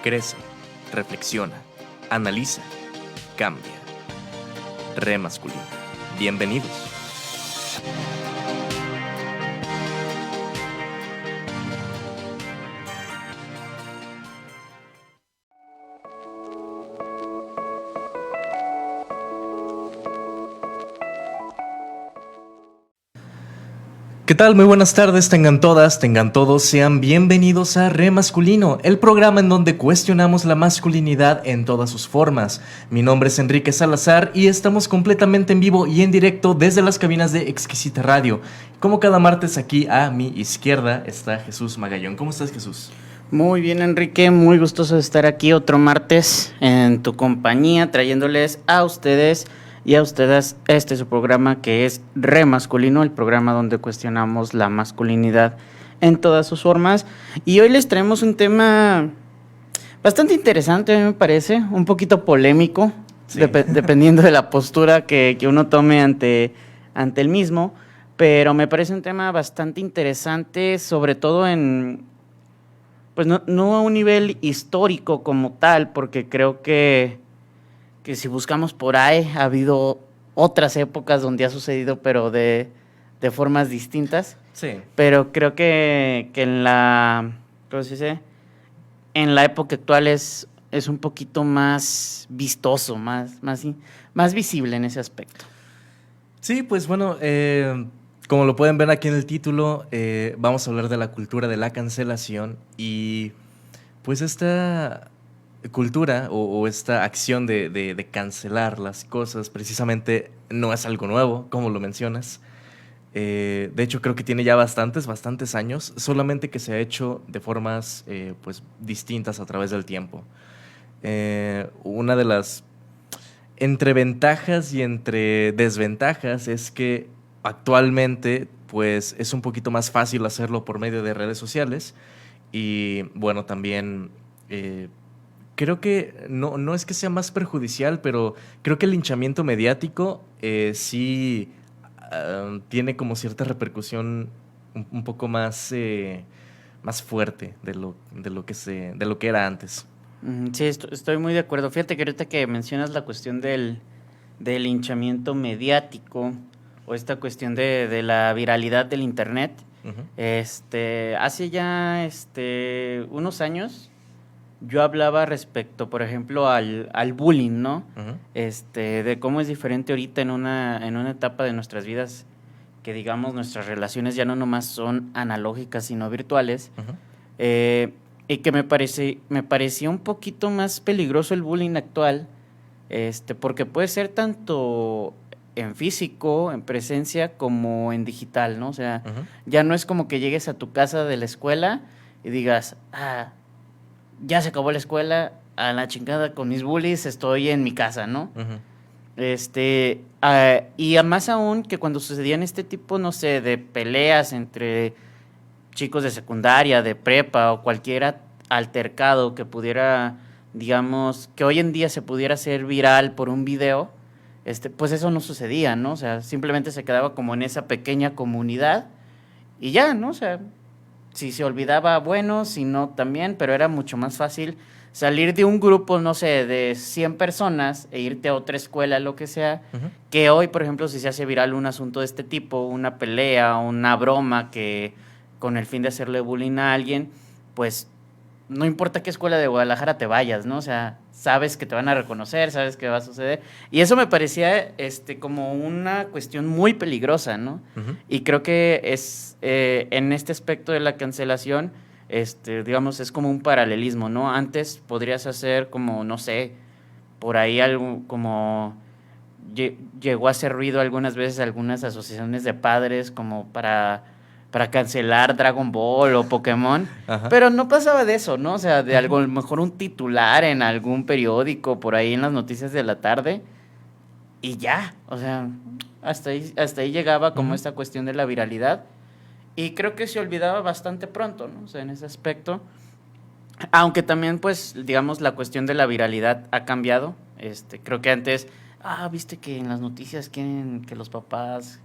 Crece, reflexiona, analiza, cambia. Re masculino. Bienvenidos. ¿Qué tal? Muy buenas tardes, tengan todas, tengan todos, sean bienvenidos a Re Masculino, el programa en donde cuestionamos la masculinidad en todas sus formas. Mi nombre es Enrique Salazar y estamos completamente en vivo y en directo desde las cabinas de Exquisita Radio. Como cada martes, aquí a mi izquierda está Jesús Magallón. ¿Cómo estás, Jesús? Muy bien, Enrique, muy gustoso de estar aquí otro martes en tu compañía, trayéndoles a ustedes y a ustedes este es su programa que es Re Masculino, el programa donde cuestionamos la masculinidad en todas sus formas. Y hoy les traemos un tema bastante interesante, me parece, un poquito polémico, Sí. dependiendo de la postura que uno tome ante el mismo, pero me parece un tema bastante interesante, sobre todo pues no a un nivel histórico como tal, porque creo que si buscamos por ahí, ha habido otras épocas donde ha sucedido, pero de formas distintas. Sí. Pero creo que en la, ¿cómo se dice? En la época actual es un poquito más vistoso, más visible en ese aspecto. Sí, pues bueno, como lo pueden ver aquí en el título, vamos a hablar de la cultura de la cancelación y pues esta cultura o esta acción de cancelar las cosas precisamente no es algo nuevo, como lo mencionas. De hecho, creo que tiene ya bastantes años, solamente que se ha hecho de formas pues distintas a través del tiempo. Una de las entre ventajas y entre desventajas es que actualmente pues es un poquito más fácil hacerlo por medio de redes sociales y bueno, también creo que no es que sea más perjudicial, pero creo que el linchamiento mediático sí tiene como cierta repercusión un poco más fuerte de lo que era antes. Sí, estoy muy de acuerdo. Fíjate que ahorita que mencionas la cuestión del linchamiento mediático o esta cuestión de la viralidad del internet, Ujú. hace ya unos años yo hablaba respecto, por ejemplo, al bullying, ¿no? Ujú. De cómo es diferente ahorita en una etapa de nuestras vidas que, digamos, nuestras relaciones ya no nomás son analógicas, sino virtuales. Ujú. Y que me parecía un poquito más peligroso el bullying actual, porque puede ser tanto en físico, en presencia, como en digital, ¿no? O sea, Ujú. ya no es como que llegues a tu casa de la escuela y digas, ya se acabó la escuela, a la chingada con mis bullies, estoy en mi casa, ¿no? Ujú. Y más aún que cuando sucedían este tipo, no sé, de peleas entre chicos de secundaria, de prepa o cualquier altercado que pudiera, digamos, que hoy en día se pudiera hacer viral por un video, pues eso no sucedía, ¿no? O sea, simplemente se quedaba como en esa pequeña comunidad y ya, ¿no? O sea, si se olvidaba, bueno, si no, también, pero era mucho más fácil salir de un grupo, no sé, de 100 personas e irte a otra escuela, lo que sea, Ujú. que hoy, por ejemplo, si se hace viral un asunto de este tipo, una pelea, una broma que con el fin de hacerle bullying a alguien, pues no importa qué escuela de Guadalajara te vayas, ¿no? O sea, sabes que te van a reconocer, sabes que va a suceder. Y eso me parecía como una cuestión muy peligrosa, ¿no? Ujú. Y creo que es en este aspecto de la cancelación, digamos, es como un paralelismo, ¿no? Antes podrías hacer como, no sé, por ahí algo como llegó a hacer ruido algunas veces algunas asociaciones de padres como para cancelar Dragon Ball o Pokémon, Ajá. pero no pasaba de eso, ¿no? O sea, de algo, Ujú. a lo mejor un titular en algún periódico, por ahí en las noticias de la tarde, y ya, o sea, hasta ahí llegaba como Ujú. esta cuestión de la viralidad, y creo que se olvidaba bastante pronto, ¿no? O sea, en ese aspecto, aunque también, pues, digamos, la cuestión de la viralidad ha cambiado, creo que antes, viste que en las noticias quieren que los papás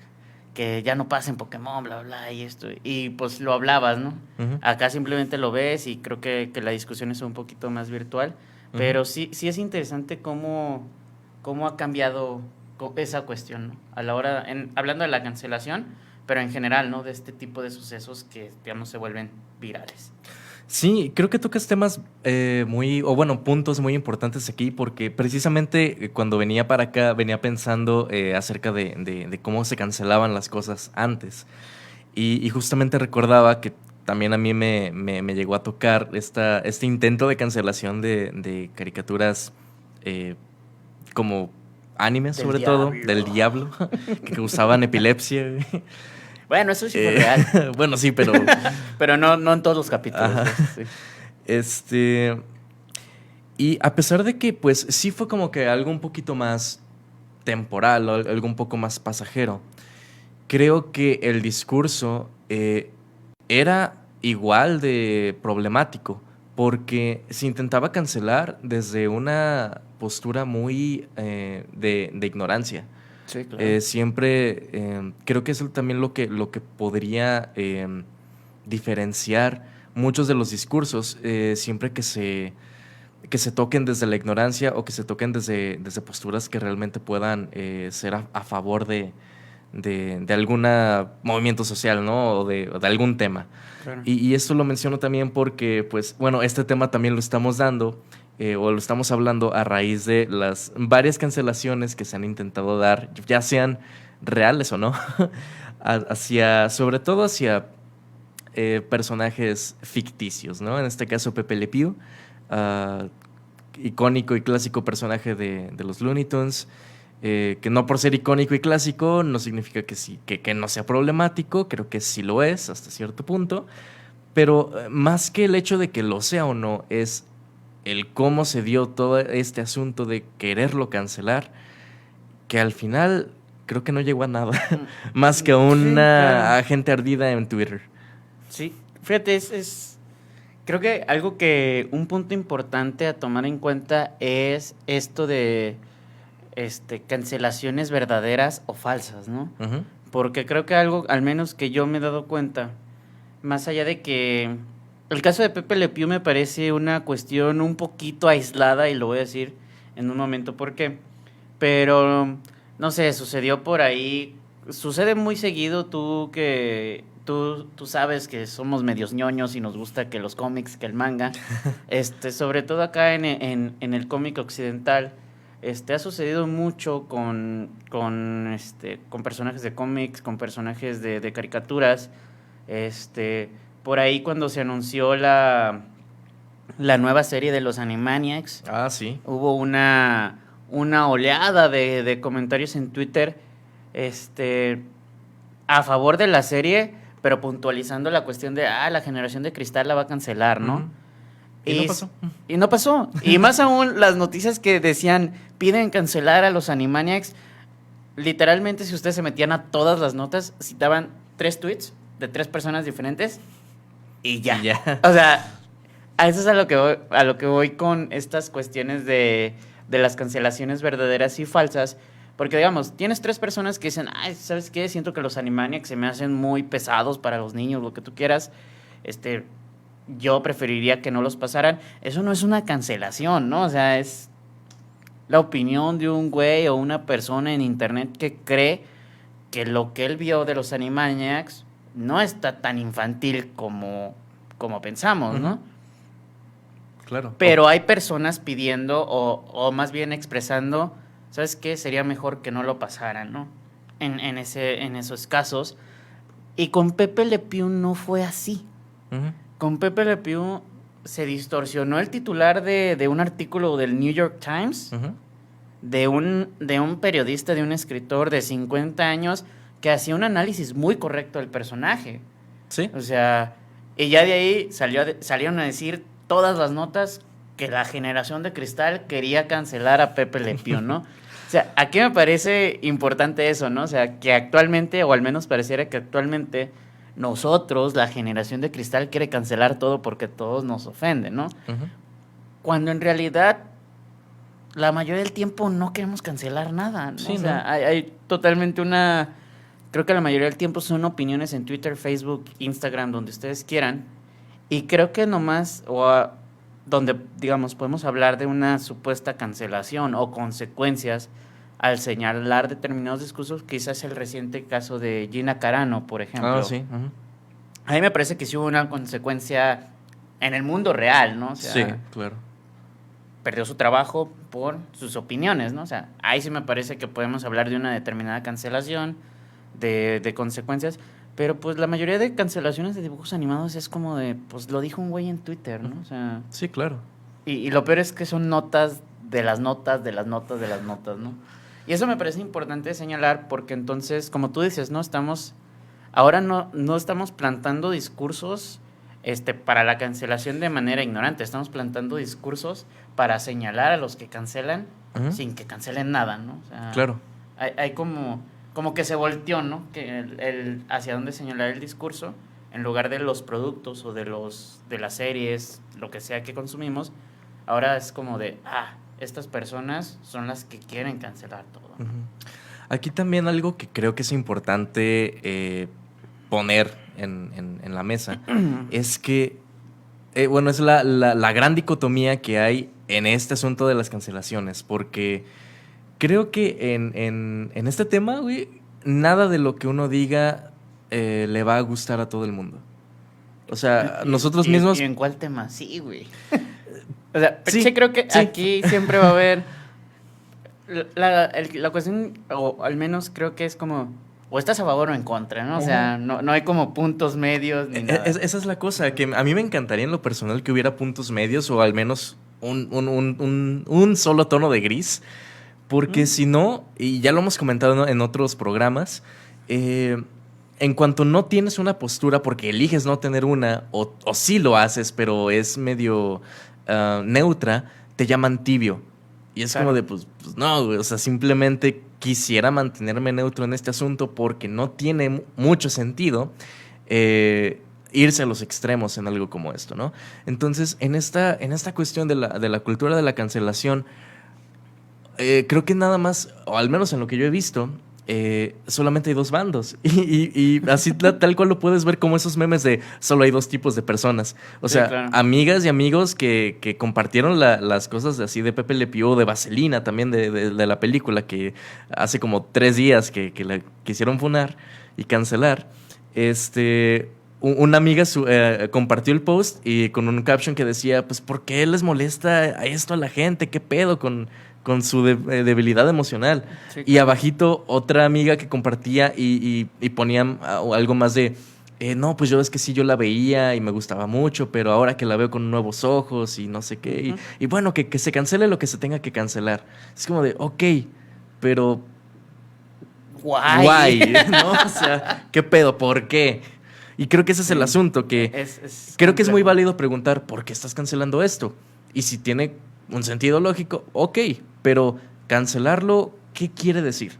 que ya no pasa en Pokémon, bla, bla, y esto. Y pues lo hablabas, ¿no? Ujú. Acá simplemente lo ves y creo que la discusión es un poquito más virtual. Ujú. Pero sí es interesante cómo ha cambiado esa cuestión, ¿no? A la hora, hablando de la cancelación, pero en general, ¿no? De este tipo de sucesos que, digamos, se vuelven virales. Sí, creo que tocas temas puntos muy importantes aquí, porque precisamente cuando venía para acá venía pensando acerca de cómo se cancelaban las cosas antes. Y justamente recordaba que también a mí me llegó a tocar este intento de cancelación de caricaturas como animes, Del sobre todo, del diablo. diablo, que causaban epilepsia. Güey. Bueno, eso sí fue real. Bueno, sí, pero... Pero no en todos los capítulos. Ajá. Eso sí. Este... Y a pesar de que, pues, sí fue como que algo un poquito más temporal, o algo un poco más pasajero, creo que el discurso era igual de problemático, porque se intentaba cancelar desde una postura muy de ignorancia. Sí, claro. Siempre creo que eso también lo que podría diferenciar muchos de los discursos, siempre que se toquen desde la ignorancia o que se toquen desde posturas que realmente puedan ser a favor de algún movimiento social, ¿no? O de algún tema. Claro. Y esto lo menciono también porque, pues, bueno, este tema también lo estamos dando o lo estamos hablando a raíz de las varias cancelaciones que se han intentado dar, ya sean reales o no, sobre todo hacia personajes ficticios, ¿no? En este caso Pepe Le Pew, ah, icónico y clásico personaje de los Looney Tunes, que no por ser icónico y clásico no significa que, sí, que no sea problemático, creo que sí lo es hasta cierto punto, pero más que el hecho de que lo sea o no, es el cómo se dio todo este asunto de quererlo cancelar, que al final creo que no llegó a nada, más que a Sí, una claro. gente ardida en Twitter. Sí, fíjate, creo que un punto importante a tomar en cuenta es esto de cancelaciones verdaderas o falsas, ¿no? Ujú. Porque creo que algo, al menos que yo me he dado cuenta, más allá de que el caso de Pepe Le Pew me parece una cuestión un poquito aislada y lo voy a decir en un momento por qué, pero no sé, sucedió por ahí, sucede muy seguido tú sabes que somos medios ñoños y nos gusta que los cómics, que el manga, sobre todo acá en el cómic occidental, ha sucedido mucho con personajes de cómics, con personajes de caricaturas. Por ahí cuando se anunció la nueva serie de los Animaniacs, Ah, sí. hubo una oleada de comentarios en Twitter a favor de la serie, pero puntualizando la cuestión de, la generación de cristal la va a cancelar, ¿no? Ujú. Y no pasó. Y no pasó. Y más aún las noticias que decían, piden cancelar a los Animaniacs. Literalmente, si ustedes se metían a todas las notas, citaban 3 tweets de 3 personas diferentes y ya. Y ya. O sea, a eso es a lo que voy con estas cuestiones de las cancelaciones verdaderas y falsas. Porque, digamos, tienes 3 personas que dicen, ¿sabes qué? Siento que los Animaniacs se me hacen muy pesados para los niños, lo que tú quieras. Yo preferiría que no los pasaran. Eso no es una cancelación, ¿no? O sea, es la opinión de un güey o una persona en internet que cree que lo que él vio de los Animaniacs no está tan infantil como pensamos, ¿no? Ujú. Claro. Pero hay personas pidiendo o más bien expresando, ¿sabes qué? Sería mejor que no lo pasaran, ¿no? En esos casos. Y con Pepe Le Pew no fue así. Ujú. Con Pepe Le Pew se distorsionó el titular de un artículo del New York Times, Ujú. de un periodista, de un escritor de 50 años que hacía un análisis muy correcto del personaje. Sí. O sea, y ya de ahí salieron a decir todas las notas que la generación de cristal quería cancelar a Pepe Le Pew, ¿no? O sea, aquí me parece importante eso, ¿no? O sea, que actualmente, o al menos pareciera que actualmente, nosotros, la generación de cristal, quiere cancelar todo porque todos nos ofenden, ¿no? Ujú. Cuando en realidad, la mayoría del tiempo no queremos cancelar nada, ¿no? Sí, o sea, ¿no? hay totalmente una creo que la mayoría del tiempo son opiniones en Twitter, Facebook, Instagram, donde ustedes quieran. Y creo que nomás, donde, digamos, podemos hablar de una supuesta cancelación o consecuencias al señalar determinados discursos, quizás el reciente caso de Gina Carano, por ejemplo. Sí. Uh-huh. A mí me parece que sí hubo una consecuencia en el mundo real, ¿no? O sea, sí, claro. Perdió su trabajo por sus opiniones, ¿no? O sea, ahí sí me parece que podemos hablar de una determinada cancelación, de consecuencias, pero pues la mayoría de cancelaciones de dibujos animados es como de, pues lo dijo un güey en Twitter, ¿no? O sea, sí, claro. Y lo peor es que son notas de las notas, de las notas, de las notas, ¿no? Y eso me parece importante señalar porque entonces, como tú dices, ¿no? Ahora no estamos plantando discursos para la cancelación de manera ignorante, estamos plantando discursos para señalar a los que cancelan Uh-huh. sin que cancelen nada, ¿no? O sea, claro. Hay como que se volteó, ¿no? Que hacia dónde señalar el discurso en lugar de los productos o de las series, lo que sea que consumimos, ahora es como de, estas personas son las que quieren cancelar todo. Uh-huh. Aquí también algo que creo que es importante poner en la mesa es que, bueno, es la gran dicotomía que hay en este asunto de las cancelaciones, porque creo que en este tema, güey, nada de lo que uno diga le va a gustar a todo el mundo. O sea, nosotros mismos... ¿Y en cuál tema? Sí, güey. O sea, sí, creo que sí. aquí siempre va a haber... La cuestión, o al menos creo que es como... O estás a favor o en contra, ¿no? O sea, no hay como puntos medios ni nada. Esa es la cosa, que a mí me encantaría en lo personal que hubiera puntos medios o al menos un solo tono de gris. Porque si no, y ya lo hemos comentado en otros programas, en cuanto no tienes una postura porque eliges no tener una, o sí lo haces, pero es medio neutra, te llaman tibio. Y es como de, pues no, güey, o sea, simplemente quisiera mantenerme neutro en este asunto porque no tiene mucho sentido irse a los extremos en algo como esto, ¿no? Entonces, en esta cuestión de la cultura de la cancelación, creo que nada más, o al menos en lo que yo he visto, solamente hay dos bandos. Y así tal cual lo puedes ver como esos memes de solo hay dos tipos de personas. O sea, claro. amigas y amigos que compartieron las cosas así de Pepe Le Pew, de Vaselina también, de la película, que hace como 3 días que la quisieron funar y cancelar. Una amiga compartió el post y con un caption que decía, pues, ¿por qué les molesta a esto a la gente? ¿Qué pedo con su debilidad emocional? Sí, claro. Y abajito otra amiga que compartía y ponía algo más de, no, pues yo es que sí, yo la veía y me gustaba mucho, pero ahora que la veo con nuevos ojos y no sé qué, uh-huh. y bueno, que se cancele lo que se tenga que cancelar. Es como de, ok, pero... Guay, ¿no? O sea, ¿qué pedo? ¿Por qué? Y creo que ese es el asunto, que creo que es muy válido preguntar, ¿por qué estás cancelando esto? Y si tiene un sentido lógico, ok, pero cancelarlo, ¿qué quiere decir?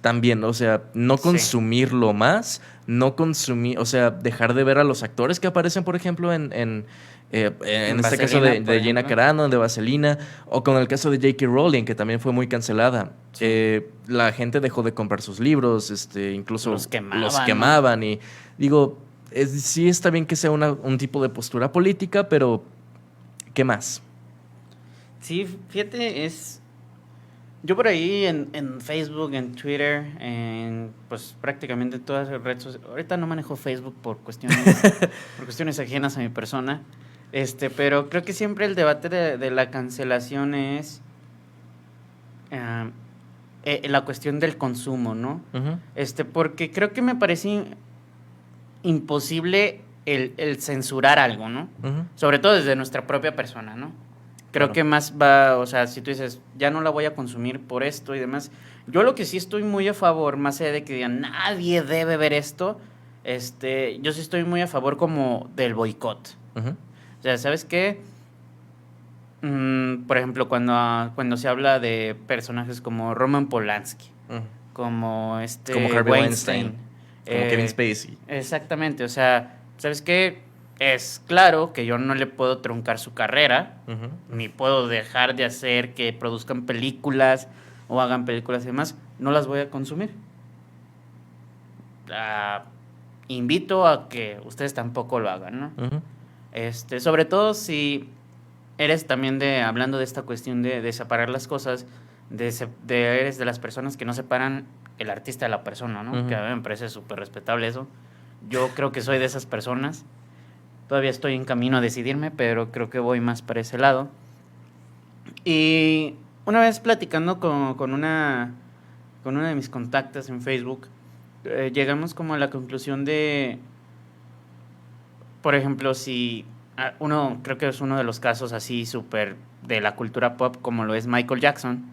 También, o sea, no consumirlo más, no consumir, o sea, dejar de ver a los actores que aparecen, por ejemplo, en este caso de Gina Carano, de Vaselina, o con el caso de J.K. Rowling, que también fue muy cancelada. Sí. La gente dejó de comprar sus libros, incluso los quemaban, ¿no? Y digo, sí está bien que sea un tipo de postura política, pero ¿qué más? Sí, fíjate, yo por ahí en Facebook, en Twitter, pues prácticamente todas las redes sociales. Ahorita no manejo Facebook por cuestiones ajenas a mi persona. Pero creo que siempre el debate de la cancelación es la cuestión del consumo, ¿no? Uh-huh. Porque creo que me parece imposible el censurar algo, ¿no? Uh-huh. Sobre todo desde nuestra propia persona, ¿no? Creo que más va, o sea, si tú dices, ya no la voy a consumir por esto y demás. Yo lo que sí estoy muy a favor, más allá de que digan, nadie debe ver esto, yo sí estoy muy a favor como del boicot. Uh-huh. O sea, ¿sabes qué? Por ejemplo, cuando se habla de personajes como Roman Polanski, uh-huh. como como Harvey Weinstein, como Kevin Spacey. Exactamente, o sea, ¿sabes qué? Es claro que yo no le puedo truncar su carrera, uh-huh. ni puedo dejar de hacer que produzcan películas o hagan películas y demás. No las voy a consumir. invito a que ustedes tampoco lo hagan, ¿no? Sobre todo si eres también hablando de esta cuestión de separar las cosas, eres de las personas que no separan el artista de la persona, ¿no? Que a mí me parece súper respetable eso. Yo creo que soy de esas personas. Todavía estoy en camino a decidirme, pero creo que voy más para ese lado. Y una vez platicando con una de mis contactas en Facebook, llegamos como a la conclusión de, por ejemplo, si creo que es uno de los casos así súper de la cultura pop, como lo es Michael Jackson,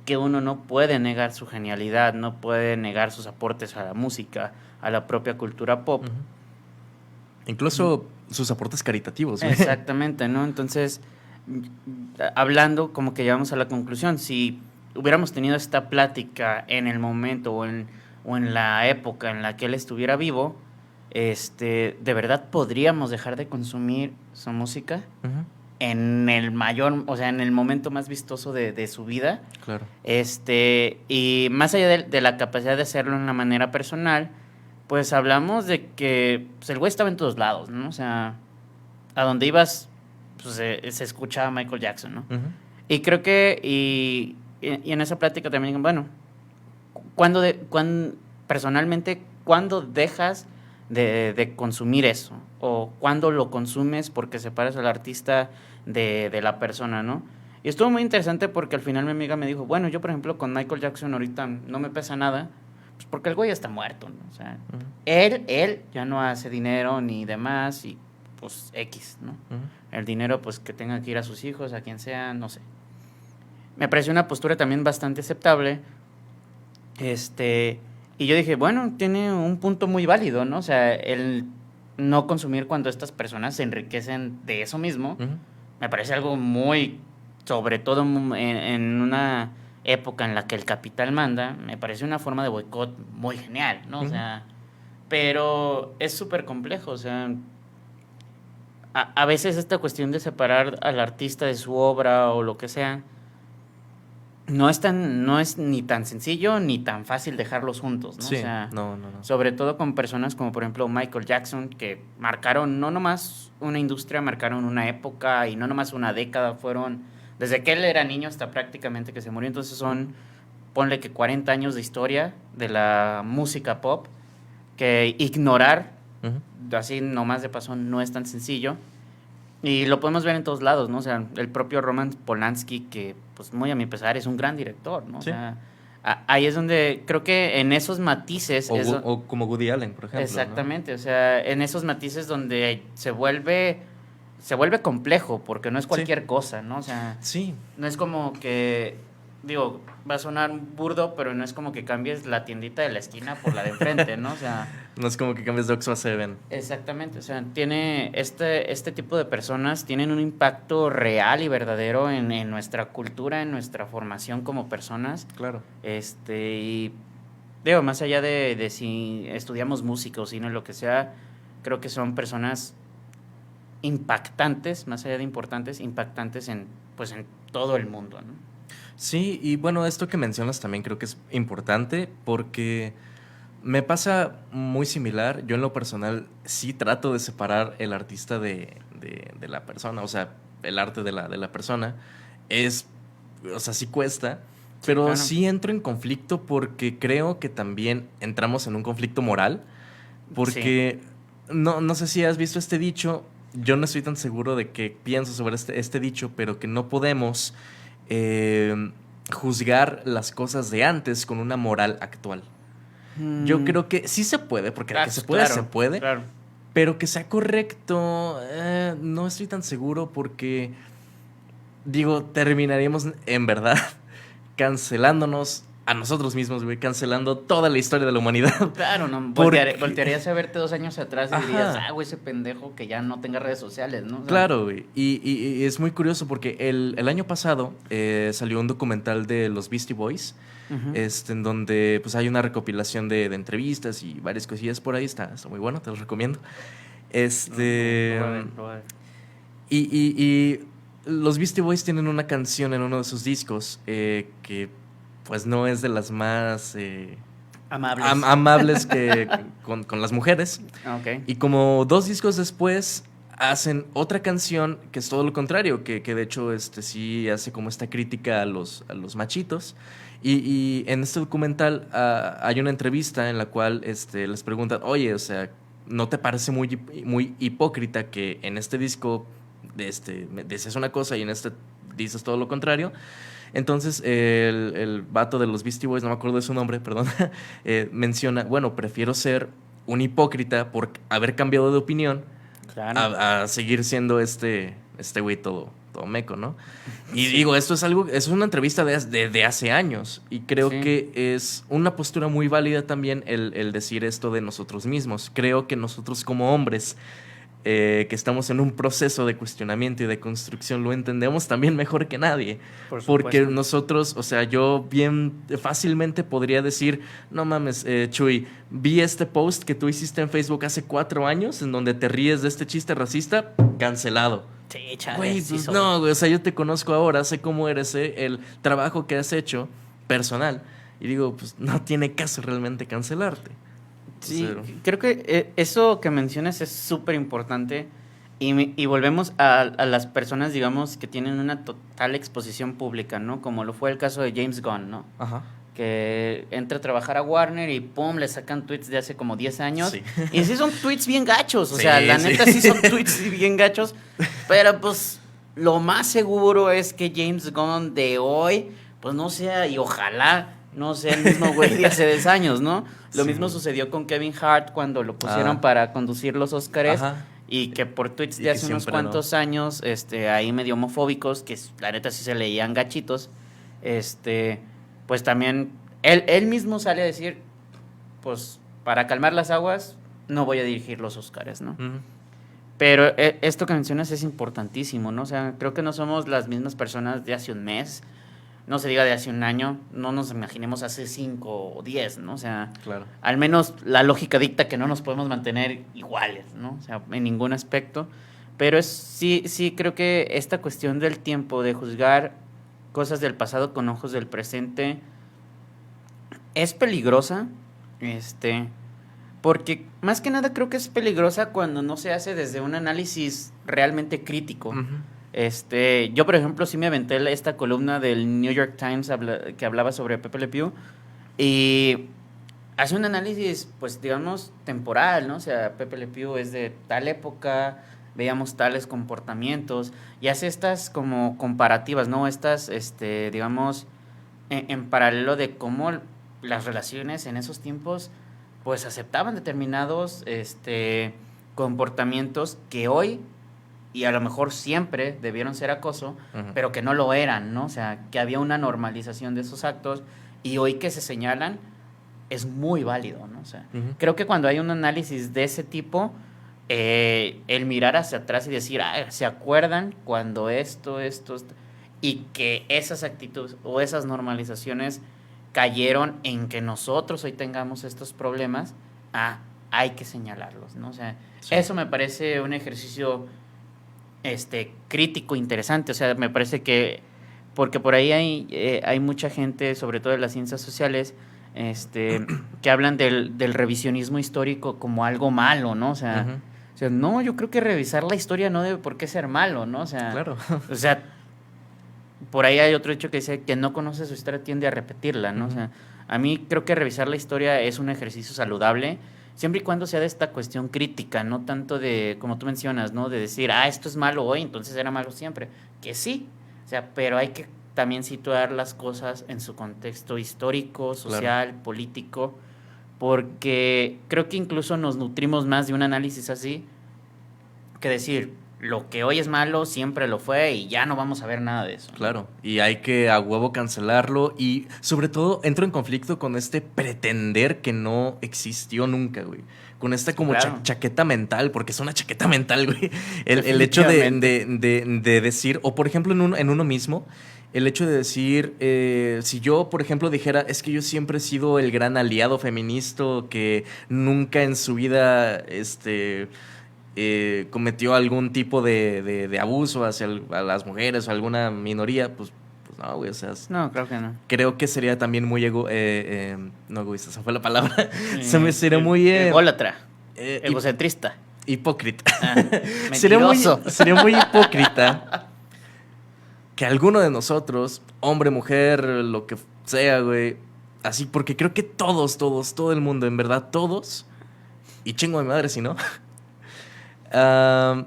que uno no puede negar su genialidad, no puede negar sus aportes a la música, a la propia cultura pop. Incluso sus aportes caritativos. Exactamente, ¿no? Entonces, hablando, como que llegamos a la conclusión, si hubiéramos tenido esta plática en el momento o en la época en la que él estuviera vivo, ¿de verdad podríamos dejar de consumir su música? En el en el momento más vistoso de su vida. Claro. Y más allá de la capacidad de hacerlo de una manera personal, pues hablamos de que pues, el güey estaba en todos lados, ¿no? O sea, a donde ibas, pues se escuchaba Michael Jackson, ¿no? Y creo que, y en esa plática también, bueno, personalmente, ¿cuándo dejas de consumir eso? O ¿cuándo lo consumes porque separas al artista de la persona, ¿no? Y estuvo muy interesante porque al final mi amiga me dijo, bueno, yo por ejemplo con Michael Jackson ahorita no me pesa nada, pues porque el güey ya está muerto, ¿no? O sea, él ya no hace dinero ni demás y pues X, ¿no? El dinero pues que tenga que ir a sus hijos, a quien sea, no sé. Me pareció una postura también bastante aceptable. Y yo dije, bueno, tiene un punto muy válido, ¿no? O sea, el no consumir cuando estas personas se enriquecen de eso mismo, me parece algo muy, sobre todo en una época en la que el capital manda, me parece una forma de boicot muy genial, ¿no? O sea, pero es súper complejo, o sea, a veces esta cuestión de separar al artista de su obra o lo que sea, no es ni tan sencillo ni tan fácil dejarlos juntos, ¿no? Sí, o sea, no. sobre todo con personas como por ejemplo Michael Jackson, que marcaron no nomás una industria, marcaron una época y no nomás una década, fueron desde que él era niño hasta prácticamente que se murió, entonces ponle que 40 años de historia de la música pop, que ignorar, así nomás de paso, no es tan sencillo. Y lo podemos ver en todos lados, ¿no? O sea, el propio Roman Polanski, que, pues, muy a mi pesar, es un gran director, ¿no? Sí. O sea, ahí es donde creo que en esos matices... O como Woody Allen, por ejemplo. Exactamente, ¿no? O sea, en esos matices donde se vuelve complejo, porque no es cualquier cosa, ¿no? O sea, sí. No es como que, digo, va a sonar burdo, pero no es como que cambies la tiendita de la esquina por la de enfrente, ¿no? O sea... No es como que cambies de Oxxo a Seven. Exactamente, o sea, tiene este tipo de personas tienen un impacto real y verdadero en nuestra cultura, en nuestra formación como personas. Claro. Y digo, más allá de si estudiamos música o cine, lo que sea, creo que son personas impactantes, más allá de importantes, impactantes en todo el mundo, ¿no? Sí, y bueno, esto que mencionas también creo que es importante porque me pasa muy similar. Yo en lo personal sí trato de separar el artista de la persona, o sea, el arte de la persona. O sea, sí cuesta, pero claro. Sí entro en conflicto porque creo que también entramos en un conflicto moral, porque no sé si has visto este dicho, yo no estoy tan seguro de qué pienso sobre este dicho, pero que no podemos juzgar las cosas de antes con una moral actual. Yo creo que sí se puede, porque de que se puede, se puede. Claro. Pero que sea correcto, no estoy tan seguro porque, digo, terminaríamos en verdad cancelándonos a nosotros mismos, güey, cancelando toda la historia de la humanidad. Claro, no, voltearías a verte 2 años atrás y dirías, güey, ese pendejo que ya no tenga redes sociales, ¿no? O sea, claro, güey. Y es muy curioso porque el año pasado salió un documental de los Beastie Boys, en donde pues hay una recopilación de entrevistas y varias cosillas por ahí. Está muy bueno, te lo recomiendo. Lo voy a ver. Y los Beastie Boys tienen una canción en uno de sus discos que pues no es de las más amables que con las mujeres. Ok. Y como 2 discos después hacen otra canción que es todo lo contrario, que de hecho sí hace como esta crítica a los machitos. Y en este documental hay una entrevista en la cual les preguntan, oye, o sea, ¿no te parece muy hipócrita que en este disco me dices una cosa y en este dices todo lo contrario? Entonces el vato de los Beastie Boys, no me acuerdo de su nombre, perdón, menciona, bueno, prefiero ser un hipócrita por haber cambiado de opinión Claro. a seguir siendo este güey todo meco, ¿no? Y digo, esto es una entrevista de hace años y creo Sí. que es una postura muy válida también el decir esto de nosotros mismos. Creo que nosotros como hombres que estamos en un proceso de cuestionamiento y de construcción lo entendemos también mejor que nadie. Por Porque supuesto. nosotros, o sea, yo bien fácilmente podría decir, no mames, Chuy, vi este post que tú hiciste en Facebook hace 4 años en donde te ríes de este chiste racista, cancelado. Sí, chale, Güey, sí pues soy. no, güey, o sea, yo te conozco ahora, sé cómo eres, el trabajo que has hecho personal. Y digo, pues no tiene caso realmente cancelarte. Sí, O sea, creo que eso que mencionas es súper importante y volvemos a las personas, digamos, que tienen una total exposición pública, ¿no? Como lo fue el caso de James Gunn, ¿no? ajá. Que entra a trabajar a Warner y pum, le sacan tweets de hace como 10 años. Sí. Y sí son tweets bien gachos, o Sí, sea, la sí. neta sí son tweets bien gachos, pero pues lo más seguro es que James Gunn de hoy, pues no sea, y ojalá no sea el mismo güey de hace 10 años, ¿no? Lo Sí. mismo sucedió con Kevin Hart cuando lo pusieron para conducir los Óscares. Ajá. Y que por tweets Y de que hace unos siempre, ¿no? cuantos años, ahí medio homofóbicos, que la neta sí se leían gachitos, pues también él mismo sale a decir, pues para calmar las aguas, no voy a dirigir los Óscares, ¿no? Ujú. Pero esto que mencionas es importantísimo, ¿no? O sea, creo que no somos las mismas personas de hace un mes, no se diga de hace un año, no nos imaginemos hace 5 o 10, ¿no? O sea, Claro. al menos la lógica dicta que no nos podemos mantener iguales, ¿no? O sea, en ningún aspecto. Pero sí creo que esta cuestión del tiempo, de juzgar cosas del pasado con ojos del presente, es peligrosa, porque más que nada creo que es peligrosa cuando no se hace desde un análisis realmente crítico. Ujú. Yo, por ejemplo, sí me aventé esta columna del New York Times que hablaba sobre Pepe Le Pew y hace un análisis, pues, digamos, temporal, ¿no? O sea, Pepe Le Pew es de tal época, veíamos tales comportamientos y hace estas como comparativas, ¿no? Estas, digamos, en paralelo de cómo las relaciones en esos tiempos, pues, aceptaban determinados, comportamientos que hoy y a lo mejor siempre debieron ser acoso, Ujú. pero que no lo eran, ¿no? O sea, que había una normalización de esos actos y hoy que se señalan es muy válido, ¿no? O sea, Ujú. creo que cuando hay un análisis de ese tipo, el mirar hacia atrás y decir, ¿se acuerdan cuando esto, y que esas actitudes o esas normalizaciones cayeron en que nosotros hoy tengamos estos problemas? Hay que señalarlos, ¿no? O sea, Sí. eso me parece un ejercicio crítico, interesante. O sea, me parece que, porque por ahí hay mucha gente, sobre todo de las ciencias sociales, que hablan del revisionismo histórico como algo malo, ¿no? Ujú. O sea, no, yo creo que revisar la historia no debe por qué ser malo, ¿no? Claro. O sea, por ahí hay otro hecho que dice que no conoce su historia tiende a repetirla, ¿no? Ujú. O sea, a mí creo que revisar la historia es un ejercicio saludable, siempre y cuando sea de esta cuestión crítica, no tanto de, como tú mencionas, ¿no? De decir, esto es malo hoy, entonces era malo siempre. Que sí, o sea, pero hay que también situar las cosas en su contexto histórico, social, político, porque creo que incluso nos nutrimos más de un análisis así que decir, lo que hoy es malo siempre lo fue y ya no vamos a ver nada de eso, ¿no? Claro, y hay que a huevo cancelarlo y sobre todo entro en conflicto con este pretender que no existió nunca, güey. Con esta como Claro. chaqueta mental, porque es una chaqueta mental, güey. El hecho de decir, o por ejemplo en uno mismo, el hecho de decir, si yo, por ejemplo, dijera, es que yo siempre he sido el gran aliado feminista que nunca en su vida, cometió algún tipo de abuso hacia a las mujeres o alguna minoría, pues No, güey, o sea, No, creo que no. creo que sería también muy no egoísta, esa fue la palabra. Se me sería muy... Ególatra. hip- Egocentrista. hipócrita. Ah, sería mentiroso. muy hipócrita que alguno de nosotros, hombre, mujer, lo que sea, güey, así, porque creo que todo el mundo, en verdad, todos, y chingo de madre si no, ah,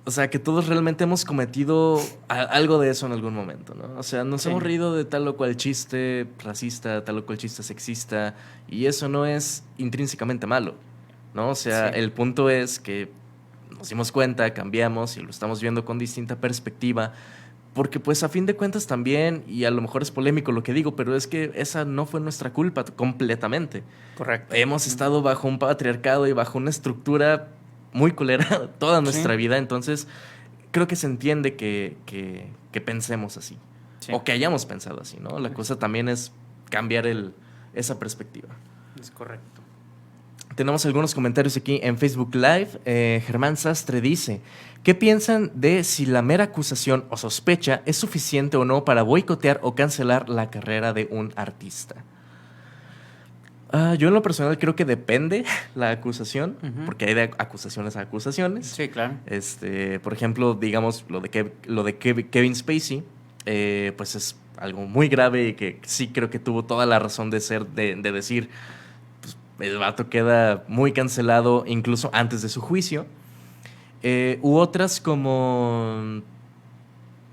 o sea, que todos realmente hemos cometido algo de eso en algún momento, ¿no? O sea, nos Sí. hemos reído de tal o cual chiste racista, tal o cual chiste sexista, y eso no es intrínsecamente malo, ¿no? O sea, Sí. el punto es que nos dimos cuenta, cambiamos y lo estamos viendo con distinta perspectiva, porque pues a fin de cuentas también, y a lo mejor es polémico lo que digo, pero es que esa no fue nuestra culpa completamente. Correcto. Hemos estado bajo un patriarcado y bajo una estructura muy culera toda nuestra Sí. vida, entonces creo que se entiende que pensemos así, Sí. o que hayamos pensado así, ¿no? La cosa también es cambiar esa perspectiva. Es correcto. Tenemos algunos comentarios aquí en Facebook Live. Germán Sastre dice, ¿qué piensan de si la mera acusación o sospecha es suficiente o no para boicotear o cancelar la carrera de un artista? Yo en lo personal creo que depende la acusación, Ujú. porque hay de acusaciones a acusaciones. Sí, claro. Por ejemplo, digamos, lo de Kevin Spacey, pues es algo muy grave y que sí creo que tuvo toda la razón de ser, de decir, pues, el vato queda muy cancelado incluso antes de su juicio. U otras como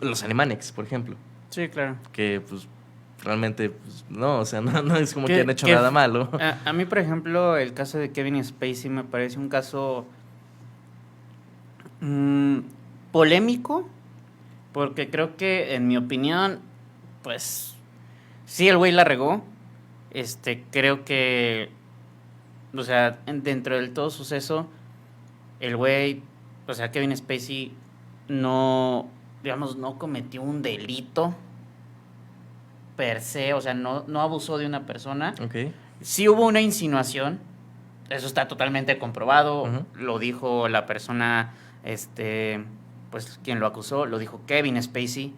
los Animaniacs, por ejemplo, Sí, claro. que pues realmente pues, no, o sea, no es como Que- que han hecho que- nada malo. A mí, por ejemplo, el caso de Kevin Spacey me parece un caso mm, polémico, porque creo que, en mi opinión, pues, sí, el güey la regó. Creo que, o sea, dentro del todo suceso, el güey, o sea, Kevin Spacey no, digamos, no cometió un delito per se, o sea, no abusó de una persona. Ok. Sí hubo una insinuación, eso está totalmente comprobado, Ujú. lo dijo la persona, pues quien lo acusó, lo dijo Kevin Spacey,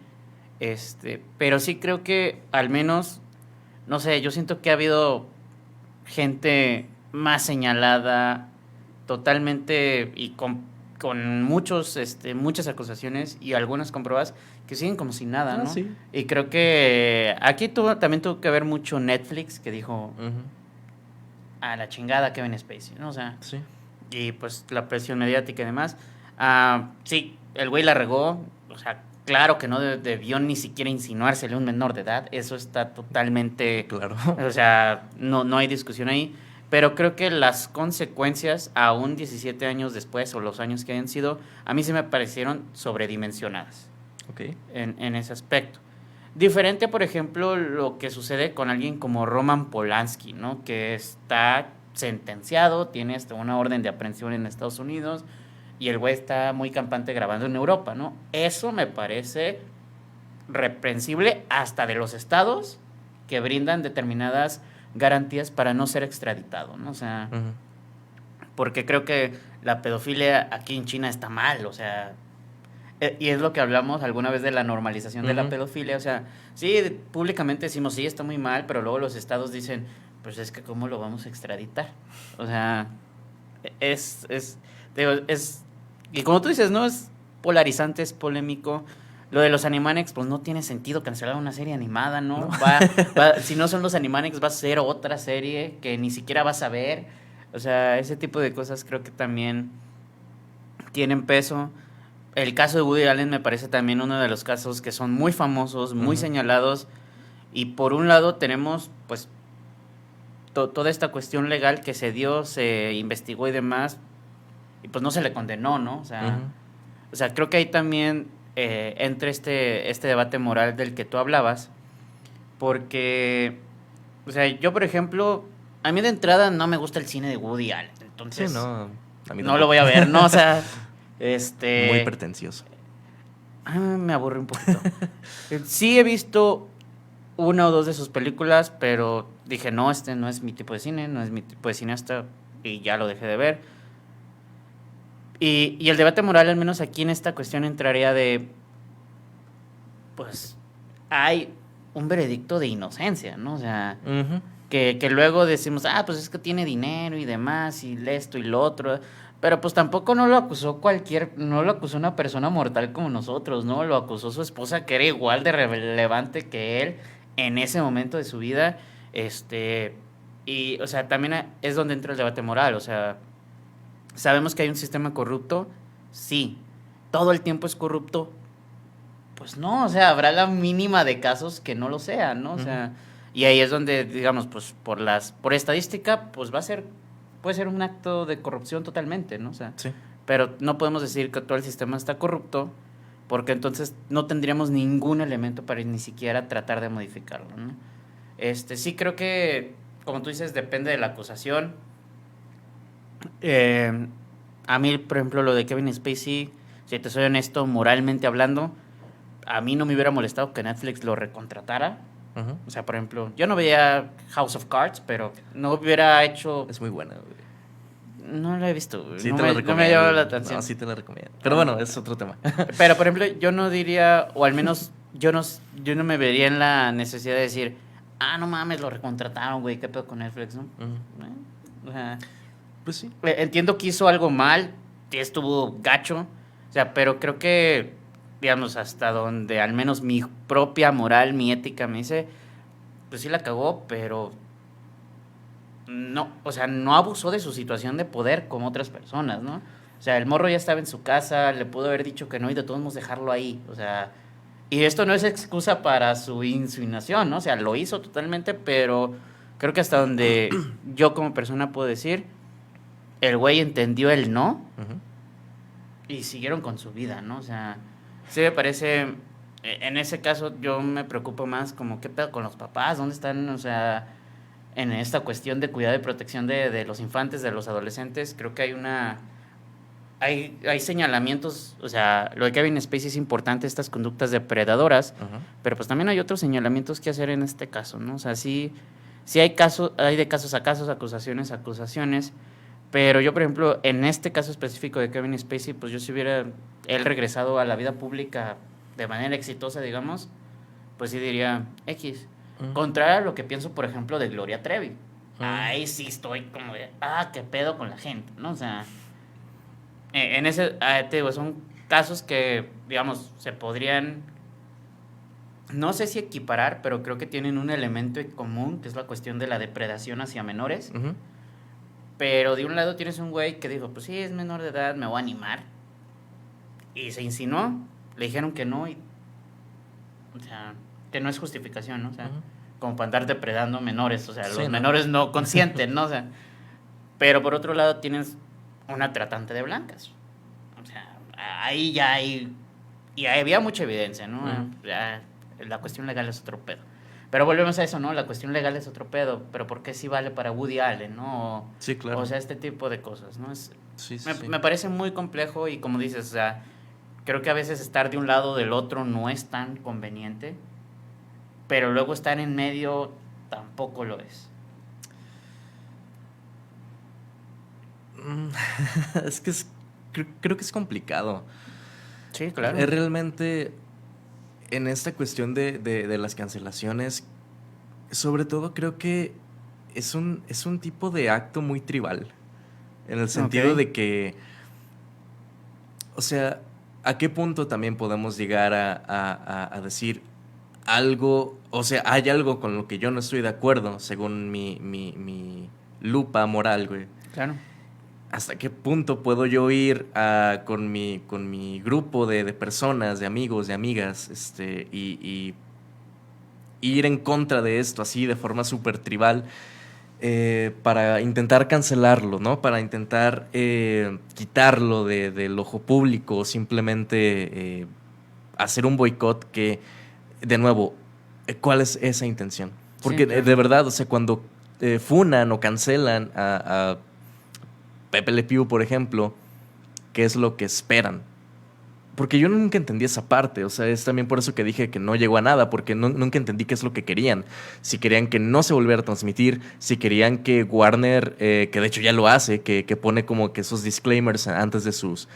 pero sí creo que al menos, no sé, yo siento que ha habido gente más señalada totalmente y con muchas acusaciones y algunas comprobadas que siguen como si nada, ¿no? Sí. Y creo que aquí también tuvo que ver mucho Netflix, que dijo Ujú. a la chingada Kevin Spacey, ¿no? O sea, Sí. y pues la presión mediática y demás. Sí, el güey la regó, o sea, claro que no debió ni siquiera insinuársele a un menor de edad, eso está totalmente, Claro. o sea, no hay discusión ahí, pero creo que las consecuencias, aún 17 años después, o los años que hayan sido, a mí se me parecieron sobredimensionadas Ok. en ese aspecto. Diferente, por ejemplo, lo que sucede con alguien como Roman Polanski, ¿no? Que está sentenciado, tiene una orden de aprehensión en Estados Unidos y el güey está muy campante grabando en Europa, ¿no? Eso me parece reprensible hasta de los estados que brindan determinadas garantías para no ser extraditado, ¿no? O sea, Ujú. porque creo que la pedofilia aquí en China está mal, o sea, y es lo que hablamos alguna vez de la normalización de la Ujú. pedofilia, o sea, sí, públicamente decimos, sí, está muy mal, pero luego los estados dicen, pues es que ¿cómo lo vamos a extraditar? O sea, digo, y como tú dices, ¿no? Es polarizante, es polémico. Lo de los Animaniacs, pues no tiene sentido cancelar una serie animada, ¿no? Si no son los Animaniacs, va a ser otra serie que ni siquiera vas a ver. O sea, ese tipo de cosas creo que también tienen peso. El caso de Woody Allen me parece también uno de los casos que son muy famosos, muy Ujú. señalados. Y por un lado tenemos, pues, toda esta cuestión legal que se dio, se investigó y demás, y pues no se le condenó, ¿no? Ujú. O sea, creo que ahí también entra este debate moral del que tú hablabas, porque, o sea, yo, por ejemplo, a mí de entrada no me gusta el cine de Woody Allen, Sí, entonces no. A mí no lo tampoco. voy a ver, ¿no? O sea, Muy pretencioso. me aburre un poquito. Sí he visto una o dos de sus películas, pero dije, no, no es mi tipo de cine, no es mi tipo de cineasta, y ya lo dejé de ver. Y el debate moral, al menos aquí en esta cuestión, entraría de, pues, hay un veredicto de inocencia, ¿no? O sea, Ujú. que luego decimos, pues es que tiene dinero y demás, y esto y lo otro. Pero pues tampoco no lo acusó no lo acusó una persona mortal como nosotros, ¿no? Lo acusó su esposa, que era igual de relevante que él en ese momento de su vida. Y, o sea, también es donde entra el debate moral. O sea, sabemos que hay un sistema corrupto, sí. Todo el tiempo es corrupto, pues no, o sea, habrá la mínima de casos que no lo sean, ¿no? O sea, y ahí es donde, digamos, pues por estadística, pues puede ser un acto de corrupción totalmente, ¿no? O sea, Sí. pero no podemos decir que todo el sistema está corrupto, porque entonces no tendríamos ningún elemento para ni siquiera tratar de modificarlo, ¿no? Sí creo que, como tú dices, depende de la acusación. Eh, a mí, por ejemplo, lo de Kevin Spacey, si te soy honesto, moralmente hablando, a mí no me hubiera molestado que Netflix lo recontratara. Ujú. O sea, por ejemplo, yo no veía House of Cards, pero no hubiera hecho... Es muy buena, güey. No la he visto, güey. Sí No te la me recomiendo. llamó la güey. atención. No, sí te la recomiendo. Pero bueno, es otro tema. Pero, por ejemplo, yo no diría, o al menos yo no me vería en la necesidad de decir, no mames, lo recontrataron, güey, qué pedo con Netflix, ¿no? Ujú. O sea, Pues sí. entiendo que hizo algo mal, que estuvo gacho, o sea, pero creo que, digamos, hasta donde al menos mi propia moral, mi ética me dice, pues sí la cagó, pero no, o sea, no abusó de su situación de poder como otras personas, ¿no? O sea, el morro ya estaba en su casa, le pudo haber dicho que no y de todos modos dejarlo ahí, o sea, y esto no es excusa para su insinuación, ¿no? O sea, lo hizo totalmente, pero creo que hasta donde yo como persona puedo decir, el güey entendió el no Ujú. y siguieron con su vida, ¿no? O sea, sí me parece, en ese caso yo me preocupo más como qué pedo con los papás, dónde están, o sea, en esta cuestión de cuidado y protección de los infantes, de los adolescentes, creo que hay señalamientos, o sea, lo de Kevin Spacey es importante, estas conductas depredadoras, Ujú. pero pues también hay otros señalamientos que hacer en este caso, ¿no? O sea, sí hay casos, hay de casos a casos, acusaciones a acusaciones, pero yo, por ejemplo, en este caso específico de Kevin Spacey, pues yo si hubiera él regresado a la vida pública de manera exitosa, digamos, pues sí diría X. Ujú. Contrario a lo que pienso, por ejemplo, de Gloria Trevi. Ujú. Ahí sí estoy como de, qué pedo con la gente, ¿no? O sea, en ese, te digo, son casos que, digamos, se podrían, no sé si equiparar, pero creo que tienen un elemento en común, que es la cuestión de la depredación hacia menores. Ujú. Pero de un lado tienes un güey que dijo, pues sí, es menor de edad, me voy a animar. Y se insinuó, le dijeron que no, o sea, que no es justificación, ¿no? O sea, Ujú. como para andar depredando menores, o sea, Sí, los ¿no? menores no consienten, ¿no? O sea, pero por otro lado tienes una tratante de blancas. O sea, ahí ya hay, y ahí había mucha evidencia, ¿no? Ujú. Ya, la cuestión legal es otro pedo. Pero volvemos a eso, ¿no? La cuestión legal es otro pedo, pero ¿por qué sí vale para Woody Allen, ¿no? Sí, claro. O sea, este tipo de cosas, ¿no? Sí, sí, sí. Me parece muy complejo y como dices, o sea, creo que a veces estar de un lado o del otro no es tan conveniente, pero luego estar en medio tampoco lo es. Mm, Es que creo que es complicado. Sí, claro. Realmente, en esta cuestión de las cancelaciones, sobre todo creo que es un tipo de acto muy tribal. En el sentido Ok. de que, o sea, ¿a qué punto también podemos llegar a decir algo? O sea, hay algo con lo que yo no estoy de acuerdo, según mi lupa moral, güey. Claro. ¿Hasta qué punto puedo yo ir con mi grupo de personas, de amigos, de amigas, y ir en contra de esto así de forma súper tribal, para intentar cancelarlo, ¿no? Para intentar quitarlo del ojo público, o simplemente hacer un boicot que, de nuevo, ¿cuál es esa intención? Sí, Porque claro. de verdad, o sea, cuando funan o cancelan a Pepe Le Pew, por ejemplo, ¿qué es lo que esperan? porque yo nunca entendí esa parte, o sea, es también por eso que dije que no llegó a nada, porque nunca entendí qué es lo que querían. Si querían que no se volviera a transmitir, si querían que Warner, que de hecho ya lo hace, que pone como que esos disclaimers antes de sus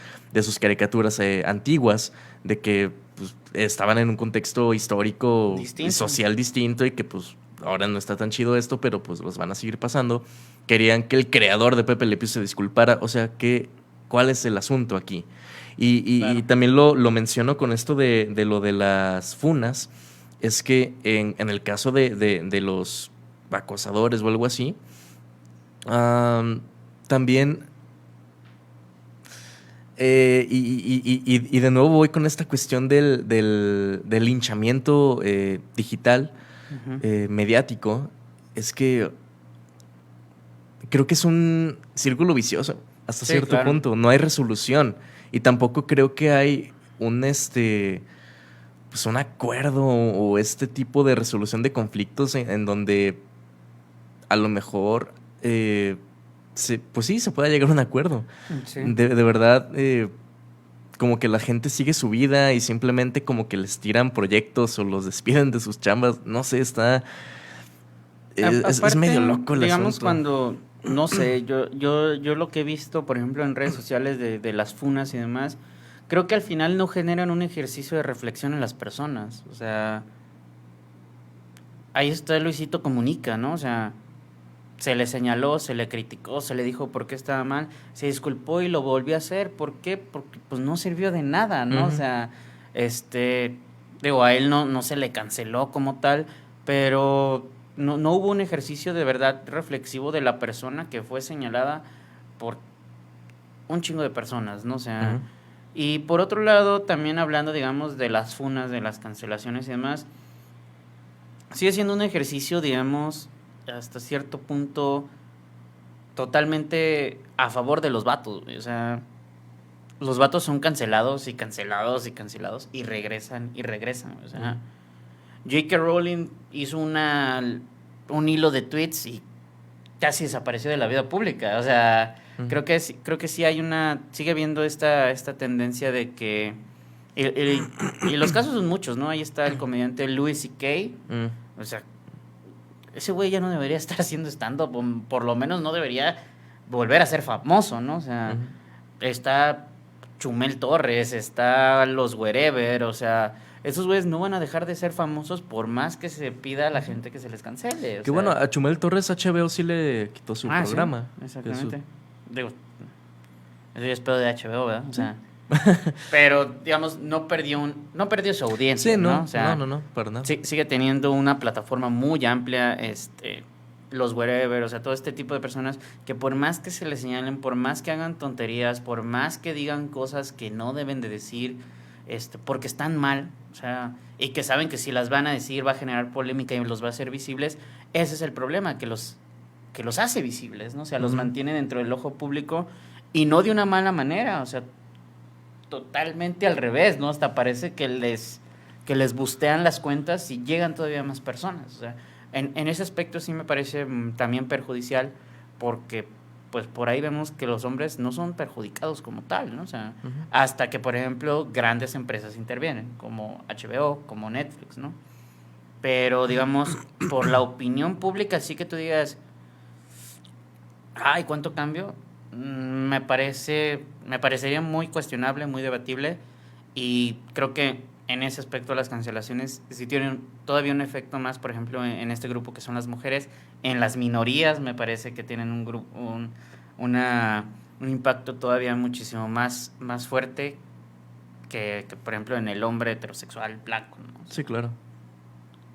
caricaturas antiguas, de que pues, estaban en un contexto histórico y Distinto. social distinto y que pues ahora no está tan chido esto, pero pues los van a seguir pasando. Querían que el creador de Pepe Le Pew se disculpara, o sea, ¿cuál es el asunto aquí? Y Claro. también lo menciono con esto de lo de las funas, es que en el caso de los acosadores o algo así, también, y de nuevo voy con esta cuestión del linchamiento digital, Ujú. mediático, es que creo que es un círculo vicioso hasta Sí, cierto claro. punto. No hay resolución. Y tampoco creo que hay pues un acuerdo o este tipo de resolución de conflictos en donde a lo mejor, pues sí, se pueda llegar a un acuerdo. Sí. De verdad, como que la gente sigue su vida y simplemente como que les tiran proyectos o los despiden de sus chambas. No sé, es Aparte, medio loco el digamos, asunto. cuando, no sé, yo lo que he visto, por ejemplo, en redes sociales de las funas y demás, creo que al final no generan un ejercicio de reflexión en las personas. O sea, ahí está Luisito Comunica, ¿no? O sea, se le señaló, se le criticó, se le dijo por qué estaba mal, se disculpó y lo volvió a hacer. ¿Por qué? Porque pues no sirvió de nada, ¿no? O Ujú. sea, digo, a él no se le canceló como tal, pero no hubo un ejercicio de verdad reflexivo de la persona que fue señalada por un chingo de personas, ¿no? O sea, Ujú. y por otro lado, también hablando, digamos, de las funas, de las cancelaciones y demás, sigue siendo un ejercicio, digamos, hasta cierto punto totalmente a favor de los vatos, güey. O sea, los vatos son cancelados y cancelados y cancelados y regresan. O sea, Ujú. J.K. Rowling hizo un hilo de tweets y casi desapareció de la vida pública. O sea, Ujú. creo que sí hay sigue habiendo esta tendencia de que, y los casos son muchos, ¿no? Ahí está el comediante Louis C.K. Ujú. O sea, ese güey ya no debería estar haciendo stand-up, o por lo menos no debería volver a ser famoso, ¿no? O sea, Ujú. está Chumel Torres, está los Wherever, o sea, esos güeyes no van a dejar de ser famosos por más que se pida a la Ujú. gente que se les cancele, o Que bueno, sea. a Chumel Torres HBO sí le quitó su Ah, sí, programa. Eso, exactamente. Digo, eso ya es pedo de HBO, ¿verdad? O sí. sea, pero digamos, no perdió su audiencia, Sí, ¿no? O no, no, sea, no, no, para nada. sigue teniendo una plataforma muy amplia, los wherever, o sea, todo este tipo de personas que por más que se les señalen, por más que hagan tonterías, por más que digan cosas que no deben de decir, porque están mal, o sea, y que saben que si las van a decir va a generar polémica y los va a hacer visibles, ese es el problema, que los hace visibles, ¿no? O sea, los Ujú. mantiene dentro del ojo público y no de una mala manera, o sea, totalmente al revés, ¿no? Hasta parece que les bustean las cuentas y llegan todavía más personas. O sea, en ese aspecto sí me parece también perjudicial porque pues por ahí vemos que los hombres no son perjudicados como tal, ¿no? O sea, Ujú. hasta que, por ejemplo, grandes empresas intervienen, como HBO, como Netflix, ¿no? Pero, digamos, por la opinión pública, sí que tú digas, ay, ¿cuánto cambio? Me parecería muy cuestionable, muy debatible y creo que en ese aspecto las cancelaciones sí tienen todavía un efecto más, por ejemplo, en este grupo que son las mujeres, en las minorías me parece que tienen una, un impacto todavía muchísimo más fuerte por ejemplo, en el hombre heterosexual blanco, ¿no? O Sí, sea, claro.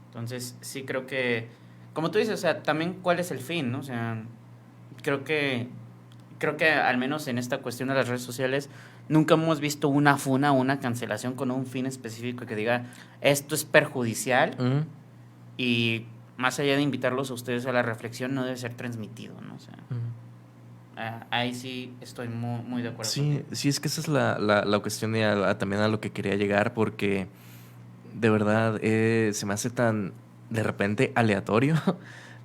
entonces sí creo que, como tú dices, o sea, también cuál es el fin, ¿no? O sea, creo que al menos en esta cuestión de las redes sociales nunca hemos visto una funa o una cancelación con un fin específico que diga esto es perjudicial Ujú. y más allá de invitarlos a ustedes a la reflexión no debe ser transmitido, ¿no? O sea, Ujú. ahí sí estoy muy de acuerdo Sí, contigo. sí, es que esa es la cuestión y también a lo que quería llegar, porque de verdad se me hace tan de repente aleatorio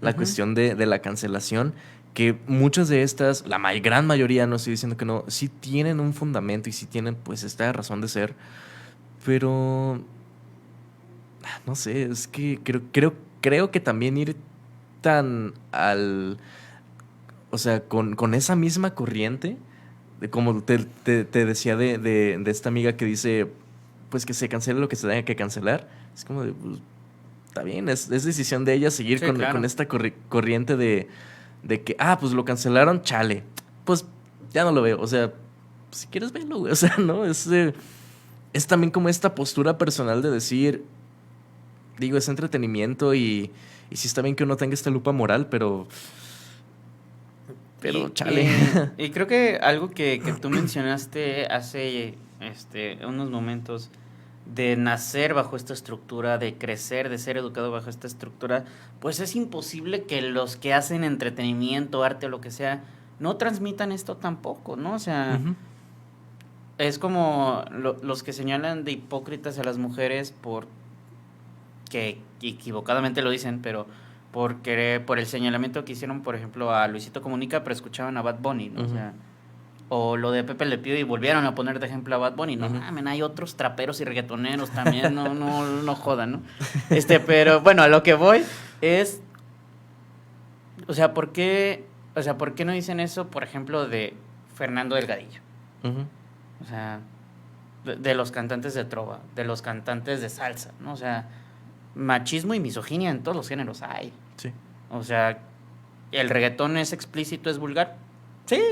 la cuestión de la cancelación, que muchas de estas, gran mayoría, no estoy diciendo que no, sí tienen un fundamento y sí tienen pues esta razón de ser, pero no sé, es que creo que también ir tan o sea, con esa misma corriente, como te decía de esta amiga que dice, pues que se cancele lo que se tenga que cancelar, es como de, pues, está bien, es decisión de ella seguir Sí, con claro. esta corriente de que, pues lo cancelaron, chale, pues ya no lo veo, o sea, si quieres verlo, güey, o sea, ¿no? Es también como esta postura personal de decir, digo, es entretenimiento y sí está bien que uno tenga esta lupa moral, pero chale. Y creo que algo que tú mencionaste hace unos momentos, de nacer bajo esta estructura, de crecer, de ser educado bajo esta estructura, pues es imposible que los que hacen entretenimiento, arte o lo que sea, no transmitan esto tampoco, ¿no? O sea, Ujú. es como los que señalan de hipócritas a las mujeres por que equivocadamente lo dicen, pero por el señalamiento que hicieron, por ejemplo, a Luisito Comunica, pero escuchaban a Bad Bunny, ¿no? O sea, o lo de Pepe Le Pew y volvieron a poner de ejemplo a Bad Bunny. No mames, hay otros traperos y reggaetoneros también, no jodan, ¿no? Pero bueno, a lo que voy es, o sea, ¿por qué no dicen eso, por ejemplo, de Fernando Delgadillo? Ujú. O sea, de los cantantes de trova, de los cantantes de salsa, ¿no? O sea, machismo y misoginia en todos los géneros hay. Sí. O sea, ¿el reggaetón es explícito, es vulgar? Sí.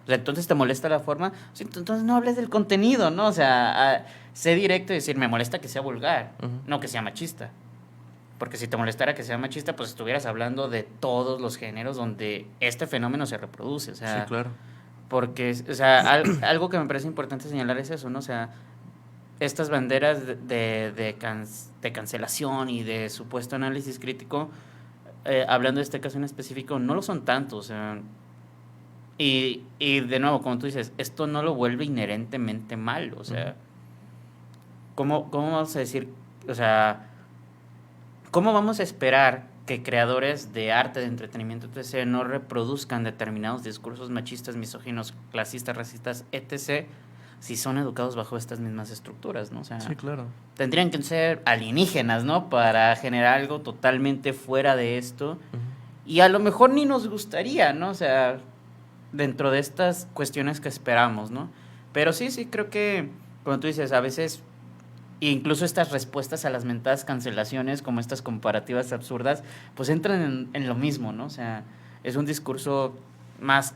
O sea, entonces te molesta la forma. O sea, entonces no hables del contenido, ¿no? O sea, sé directo y decir, me molesta que sea vulgar, no que sea machista. Porque si te molestara que sea machista, pues estuvieras hablando de todos los géneros donde este fenómeno se reproduce. O sea, Sí, claro. porque, o sea, algo que me parece importante señalar es eso, ¿no? O sea, estas banderas de cancelación y de supuesto análisis crítico, hablando de este caso en específico, no lo son tanto, o sea, y de nuevo, como tú dices, esto no lo vuelve inherentemente mal, o sea, ¿cómo vamos a decir, o sea, cómo vamos a esperar que creadores de arte, de entretenimiento, etc., no reproduzcan determinados discursos machistas, misóginos, clasistas, racistas, etc., si son educados bajo estas mismas estructuras, ¿no? O sea, Sí, claro. tendrían que ser alienígenas, ¿no? Para generar algo totalmente fuera de esto. Y a lo mejor ni nos gustaría, ¿no? O sea, dentro de estas cuestiones que esperamos, ¿no? Pero sí, creo que, como tú dices, a veces, incluso estas respuestas a las mentadas cancelaciones, como estas comparativas absurdas, pues entran en lo mismo, ¿no? O sea, es un discurso más,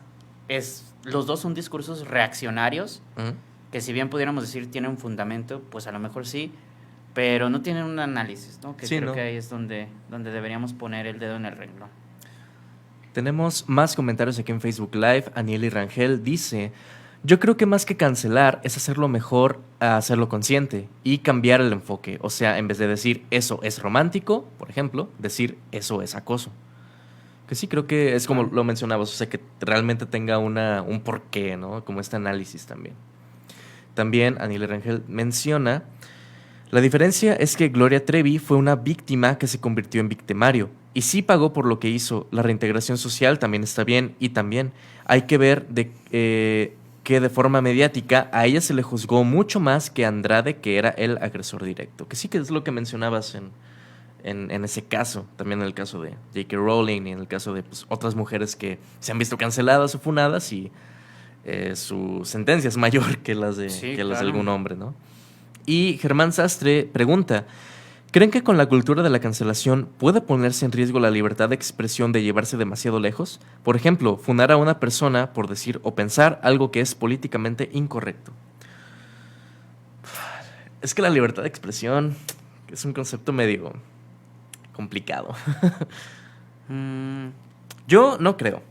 los dos son discursos reaccionarios, que si bien pudiéramos decir tienen un fundamento, pues a lo mejor sí, pero no tienen un análisis, ¿no? Que sí, creo que ahí es donde deberíamos poner el dedo en el renglón. Tenemos más comentarios aquí en Facebook Live. Anieli Rangel dice, yo creo que más que cancelar es hacerlo mejor a hacerlo consciente y cambiar el enfoque. O sea, en vez de decir eso es romántico, por ejemplo, decir eso es acoso. Que sí, creo que es como lo mencionabas, o sea, que realmente tenga un porqué, ¿no? Como este análisis también. También Anieli Rangel menciona, la diferencia es que Gloria Trevi fue una víctima que se convirtió en victimario y sí pagó por lo que hizo. La reintegración social también está bien y también hay que ver que de forma mediática a ella se le juzgó mucho más que a Andrade, que era el agresor directo. Que sí, que es lo que mencionabas en ese caso, también en el caso de J.K. Rowling y en el caso de pues, otras mujeres que se han visto canceladas o funadas y su sentencia es mayor que las de algún hombre, ¿no? Y Germán Sastre pregunta, ¿creen que con la cultura de la cancelación puede ponerse en riesgo la libertad de expresión de llevarse demasiado lejos? Por ejemplo, funar a una persona por decir o pensar algo que es políticamente incorrecto. Es que la libertad de expresión es un concepto medio complicado. Yo no creo,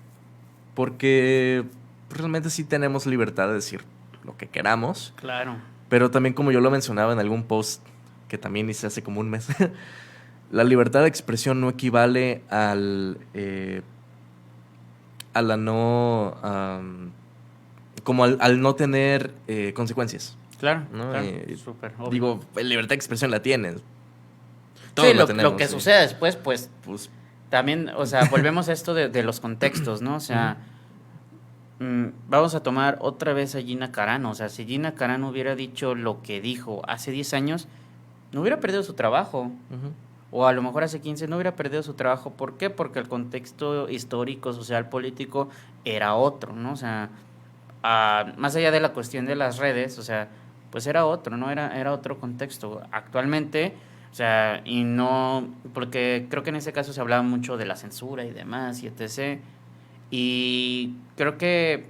porque realmente sí tenemos libertad de decir lo que queramos. Claro. Pero también, como yo lo mencionaba en algún post que también hice hace como un mes, la libertad de expresión no equivale a la no... como al no tener consecuencias. Claro, ¿no? claro, súper obvio. Digo, libertad de expresión la tienes. Todos sí, la tenemos, lo que suceda después, pues también, o sea, volvemos a esto de los contextos, ¿no? O sea, vamos a tomar otra vez a Gina Carano. O sea, si Gina Carano hubiera dicho lo que dijo hace 10 años, no hubiera perdido su trabajo. Ujú. O a lo mejor hace 15 no hubiera perdido su trabajo. ¿Por qué? Porque el contexto histórico, social, político era otro, ¿no? O sea, más allá de la cuestión de las redes, o sea, pues era otro, ¿no? Era otro contexto. Actualmente, o sea, y no, porque creo que en ese caso se hablaba mucho de la censura y demás, y etc. Y creo que,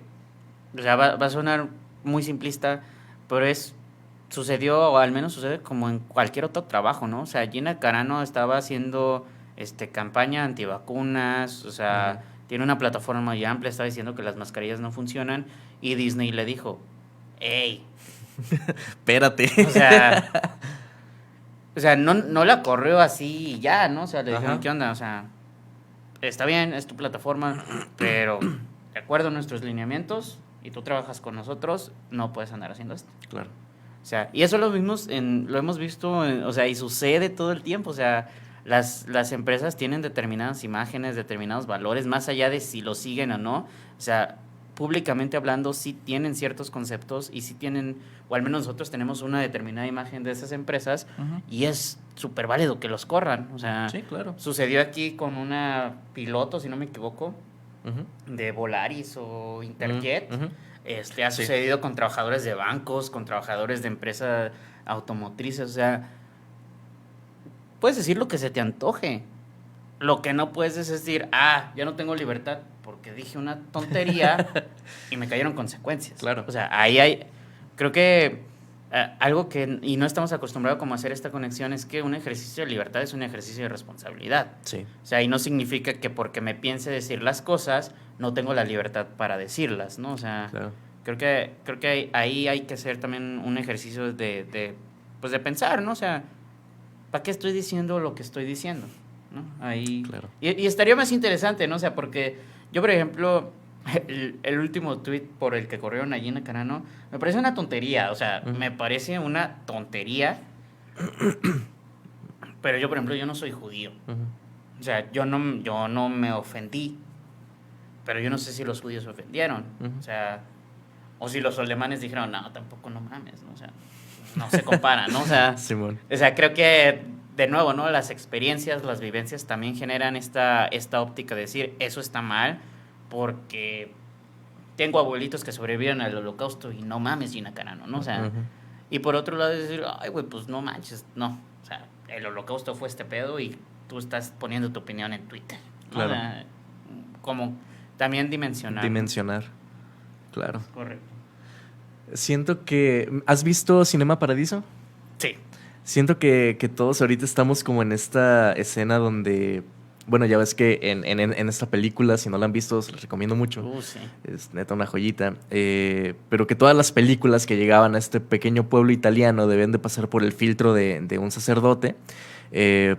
o sea, va a sonar muy simplista, pero sucedió, o al menos sucede como en cualquier otro trabajo, ¿no? O sea, Gina Carano estaba haciendo campaña antivacunas, o sea, tiene una plataforma muy amplia, estaba diciendo que las mascarillas no funcionan, y Disney le dijo, hey, Espérate. o sea, no la corrió así y ya, ¿no? O sea, le dijeron, Ajá. ¿qué onda? O sea, está bien, es tu plataforma, pero de acuerdo a nuestros lineamientos, y tú trabajas con nosotros, no puedes andar haciendo esto. Claro. O sea, y eso lo hemos visto, o sea, y sucede todo el tiempo. O sea, las empresas tienen determinadas imágenes, determinados valores, más allá de si lo siguen o no. O sea, públicamente hablando, sí tienen ciertos conceptos y sí tienen, o al menos nosotros tenemos una determinada imagen de esas empresas, Ujú. y es súper válido que los corran. O sea, Sí, claro. sucedió aquí con una piloto, si no me equivoco, Ujú. de Volaris o Interjet. Ujú. Ha Sí. sucedido con trabajadores de bancos, con trabajadores de empresas automotrices. O sea, puedes decir lo que se te antoje. Lo que no puedes es decir, ya no tengo libertad porque dije una tontería y me cayeron consecuencias. Claro. O sea, ahí hay, creo que algo que, y no estamos acostumbrados como a hacer esta conexión, es que un ejercicio de libertad es un ejercicio de responsabilidad. Sí. O sea, y no significa que porque me piense decir las cosas, no tengo la libertad para decirlas, ¿no? O sea, Claro. creo que ahí hay que hacer también un ejercicio pues de pensar, ¿no? O sea, ¿para qué estoy diciendo lo que estoy diciendo? ¿No? Ahí. Claro. Y estaría más interesante, ¿no? O sea, porque yo, por ejemplo, el último tweet por el que corrieron a Gina Carano, me parece una tontería. O sea, me parece una tontería. Pero yo, por ejemplo, yo no soy judío. Ujú. O sea, yo no me ofendí. Pero yo no sé si los judíos se ofendieron. Ujú. O sea, o si los alemanes dijeron, no, tampoco, no mames, ¿no? O sea, no se compara, ¿no? Simón. O sea, creo que, de nuevo, ¿no? Las experiencias, las vivencias también generan esta óptica de decir, eso está mal, porque tengo abuelitos que sobrevivieron al holocausto y no mames, Gina Carano, ¿no? O sea, Ujú. y por otro lado decir, ay, güey, pues no manches, no. O sea, el holocausto fue este pedo y tú estás poniendo tu opinión en Twitter, ¿no? Claro. O sea, como también dimensionar. Dimensionar. Claro. Correcto. Siento que... ¿Has visto Cinema Paradiso? Sí. Siento que todos ahorita estamos como en esta escena donde... Bueno, ya ves que en esta película, si no la han visto, se les recomiendo mucho. Sí. Es neta una joyita. Pero que todas las películas que llegaban a este pequeño pueblo italiano deben de pasar por el filtro de un sacerdote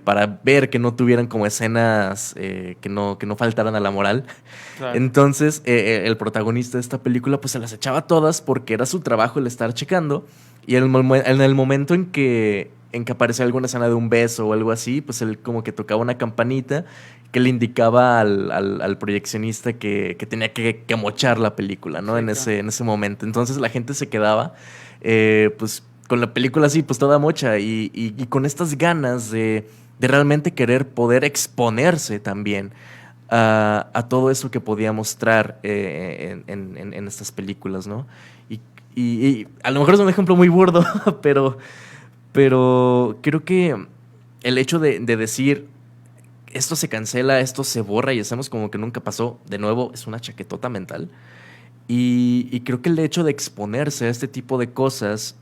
para ver que no tuvieran como escenas que no faltaran a la moral. Claro. Entonces, el protagonista de esta película pues se las echaba todas porque era su trabajo el estar checando. Y en el momento en que aparecía alguna escena de un beso o algo así, pues él como que tocaba una campanita que le indicaba al proyeccionista que tenía que mochar la película, ¿no? Sí, en, claro. en ese momento. Entonces la gente se quedaba, pues, con la película así, pues toda mocha y con estas ganas de realmente querer poder exponerse también a todo eso que podía mostrar en estas películas, ¿no? Y a lo mejor es un ejemplo muy burdo, pero creo que el hecho de decir esto se cancela, esto se borra y hacemos como que nunca pasó, de nuevo, es una chaquetota mental. Y creo que el hecho de exponerse a este tipo de cosas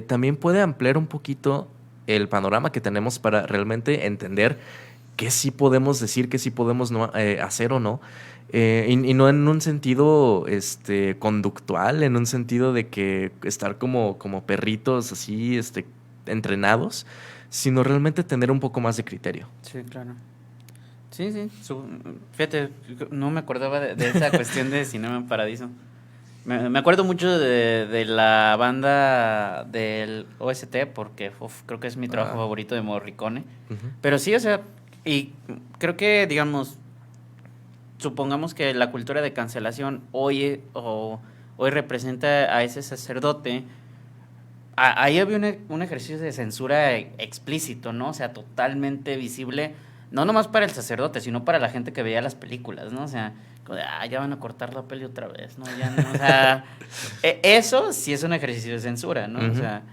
también puede ampliar un poquito el panorama que tenemos para realmente entender qué sí podemos decir, qué sí podemos hacer o no. Y no en un sentido conductual, en un sentido de que estar como perritos así entrenados, sino realmente tener un poco más de criterio. Sí, claro. Sí, sí. Fíjate, no me acordaba de esa cuestión de Cinema en Paradiso. Me acuerdo mucho de la banda del OST porque creo que es mi trabajo favorito de Morricone. Ujú. Pero sí, o sea, Y creo que, digamos, supongamos que la cultura de cancelación hoy representa a ese sacerdote. Ahí había un ejercicio de censura explícito, ¿no? O sea, totalmente visible, no nomás para el sacerdote, sino para la gente que veía las películas, ¿no? O sea, como de, ya van a cortar la peli otra vez, ¿no? Ya no, o sea, eso sí es un ejercicio de censura, ¿no? O sea,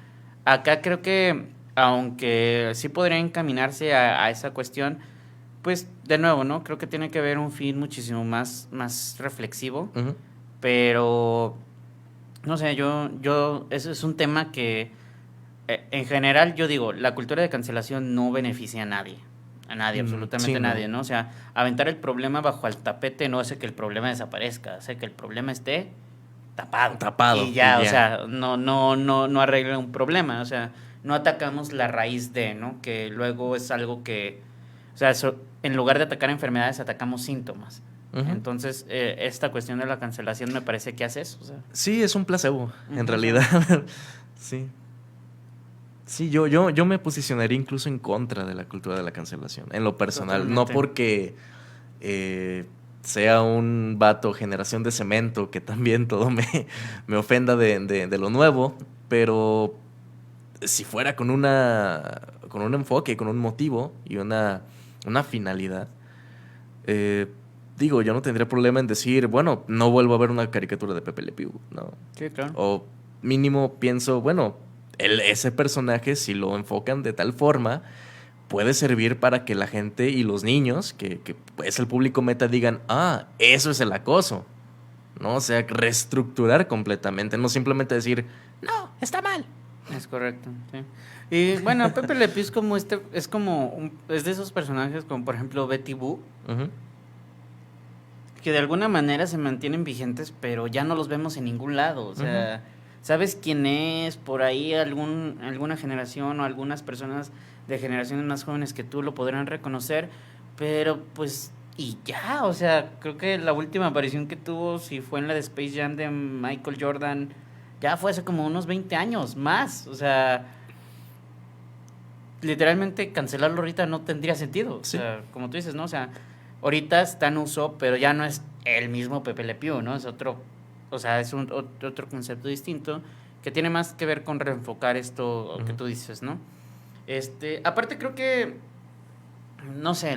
acá creo que, aunque sí podría encaminarse a esa cuestión, pues, de nuevo, ¿no? Creo que tiene que haber un fin muchísimo más reflexivo, pero no sé, eso es un tema que, en general, yo digo, la cultura de cancelación no beneficia a nadie, absolutamente a nadie, ¿no? O sea, aventar el problema bajo el tapete no hace que el problema desaparezca, hace que el problema esté tapado. Y ya, o sea, no arregla un problema, o sea, no atacamos la raíz de, ¿no? Que luego es algo que, o sea, en lugar de atacar enfermedades, atacamos síntomas. Entonces, esta cuestión de la cancelación me parece que hace eso. O sea. Sí, es un placebo, en realidad. Sí. Sí, yo me posicionaría incluso en contra de la cultura de la cancelación, en lo personal. Totalmente. No porque sea un vato generación de cemento, que también todo me ofenda de lo nuevo, pero si fuera con un enfoque, con un motivo y una finalidad, digo, yo no tendría problema en decir, bueno, no vuelvo a ver una caricatura de Pepe Le Pew, ¿no? Sí, claro. O mínimo pienso, bueno, ese personaje, si lo enfocan de tal forma, puede servir para que la gente y los niños, que es el público meta, digan, eso es el acoso, ¿no? O sea, reestructurar completamente, no simplemente decir, no, está mal. Es correcto, sí. Y bueno, Pepe Le Pew es de esos personajes como, por ejemplo, Betty Boo, que de alguna manera se mantienen vigentes, pero ya no los vemos en ningún lado. O sea, ¿sabes quién es? Por ahí alguna generación o algunas personas de generaciones más jóvenes que tú lo podrán reconocer, pero pues, y ya, o sea, creo que la última aparición que tuvo, si fue en la de Space Jam de Michael Jordan, ya fue hace como unos 20 años más. O sea, literalmente cancelarlo ahorita no tendría sentido. Sí. O sea, como tú dices, ¿no? O sea, ahorita está en uso, pero ya no es el mismo Pepe Le Pew, ¿no? Es otro, o sea, es otro concepto distinto que tiene más que ver con reenfocar esto que tú dices, ¿no? Aparte creo que, no sé,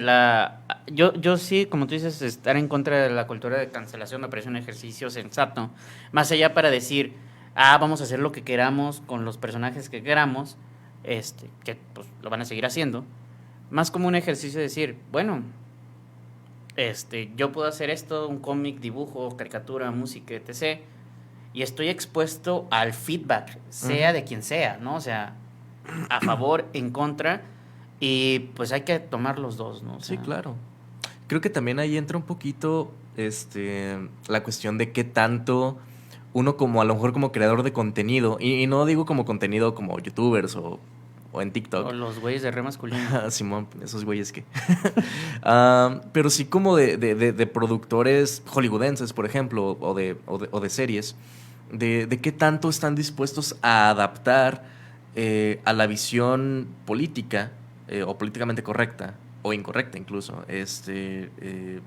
yo sí, como tú dices, estar en contra de la cultura de cancelación me parece un ejercicio sensato, más allá para decir, vamos a hacer lo que queramos con los personajes que queramos, que pues lo van a seguir haciendo, más como un ejercicio de decir, bueno, yo puedo hacer esto, un cómic, dibujo, caricatura, música, etc. Y estoy expuesto al feedback, sea de quien sea, ¿no? O sea, a favor, en contra, y pues hay que tomar los dos, ¿no? O sea, sí, claro. Creo que también ahí entra un poquito la cuestión de qué tanto uno como, a lo mejor como creador de contenido, y no digo como contenido como youtubers o en TikTok. O los güeyes de re masculino. Simón, esos güeyes que. Pero sí como de productores hollywoodenses, por ejemplo, o de series, de qué tanto están dispuestos a adaptar a la visión política o políticamente correcta o incorrecta incluso,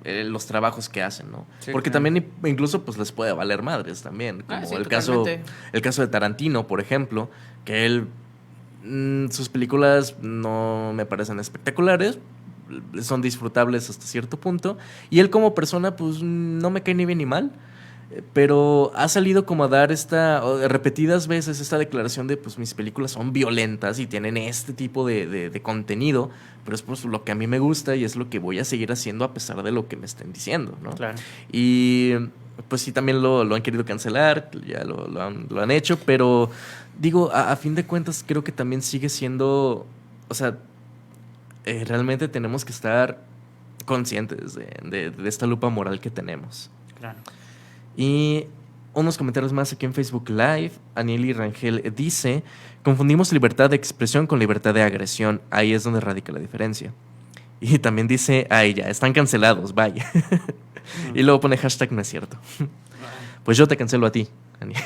los trabajos que hacen, ¿no? Sí, porque también incluso pues les puede valer madres también, como sí, el caso de Tarantino, por ejemplo, que él sus películas no me parecen espectaculares, son disfrutables hasta cierto punto, y él como persona pues no me cae ni bien ni mal, pero ha salido como a dar repetidas veces esta declaración de pues mis películas son violentas y tienen este tipo de contenido, pero es pues lo que a mí me gusta y es lo que voy a seguir haciendo a pesar de lo que me estén diciendo, ¿no? Claro. Y pues sí, también lo han querido cancelar, ya lo han hecho, pero digo, a fin de cuentas creo que también sigue siendo, o sea, realmente tenemos que estar conscientes de esta lupa moral que tenemos. Claro. Y unos comentarios más aquí en Facebook Live. Anieli Rangel dice: confundimos libertad de expresión con libertad de agresión. Ahí es donde radica la diferencia. Y también dice: ay, ya, están cancelados, vaya. Y luego pone hashtag no es cierto. Pues yo te cancelo a ti, Aniel.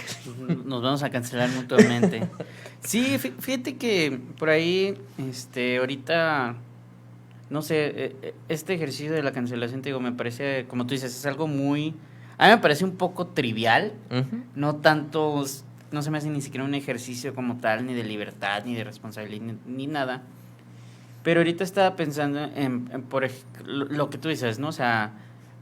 Nos vamos a cancelar mutuamente. Sí, fíjate que por ahí, ahorita no sé, este ejercicio de la cancelación, te digo, me parece, como tú dices, es algo muy, a mí me parece un poco trivial, no tanto, no se me hace ni siquiera un ejercicio como tal, ni de libertad, ni de responsabilidad, ni nada. Pero ahorita estaba pensando por lo que tú dices, ¿no? O sea,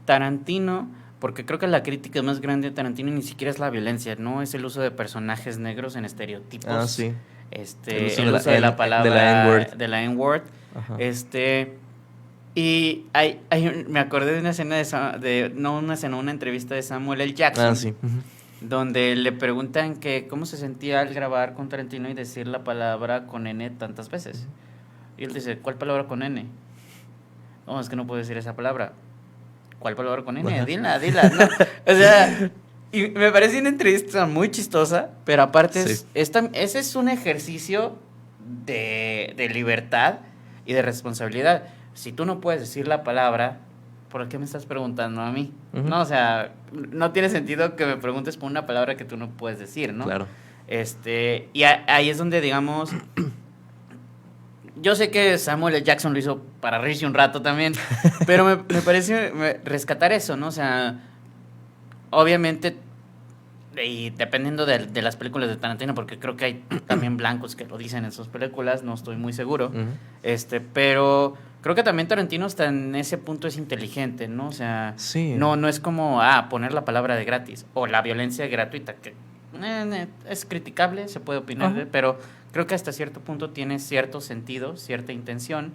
Tarantino, porque creo que la crítica más grande de Tarantino ni siquiera es la violencia, ¿no? Es el uso de personajes negros en estereotipos. Ah, sí. El uso de la palabra, de la N-word. de la N-word. Ajá. Y me acordé de una escena una entrevista de Samuel L. Jackson. Ah, sí. Donde le preguntan que cómo se sentía al grabar con Tarantino y decir la palabra con N tantas veces. Y él dice, ¿cuál palabra con N? No, es que no puedo decir esa palabra. ¿Cuál palabra con N? Dila. ¿No? O sea, y me parece una entrevista muy chistosa, pero aparte Sí. ese es un ejercicio de libertad y de responsabilidad. Si tú no puedes decir la palabra, ¿por qué me estás preguntando a mí? No, o sea, no tiene sentido que me preguntes por una palabra que tú no puedes decir, ¿no? Claro. Y ahí es donde, digamos, yo sé que Samuel L. Jackson lo hizo para reírse un rato también, pero me parece rescatar eso, ¿no? O sea, obviamente, y dependiendo de las películas de Tarantino, porque creo que hay también blancos que lo dicen en sus películas, no estoy muy seguro, pero creo que también Tarantino hasta en ese punto es inteligente, ¿no? O sea, sí. no es como, poner la palabra de gratis, o la violencia gratuita, que es criticable, se puede opinar, pero creo que hasta cierto punto tiene cierto sentido, cierta intención.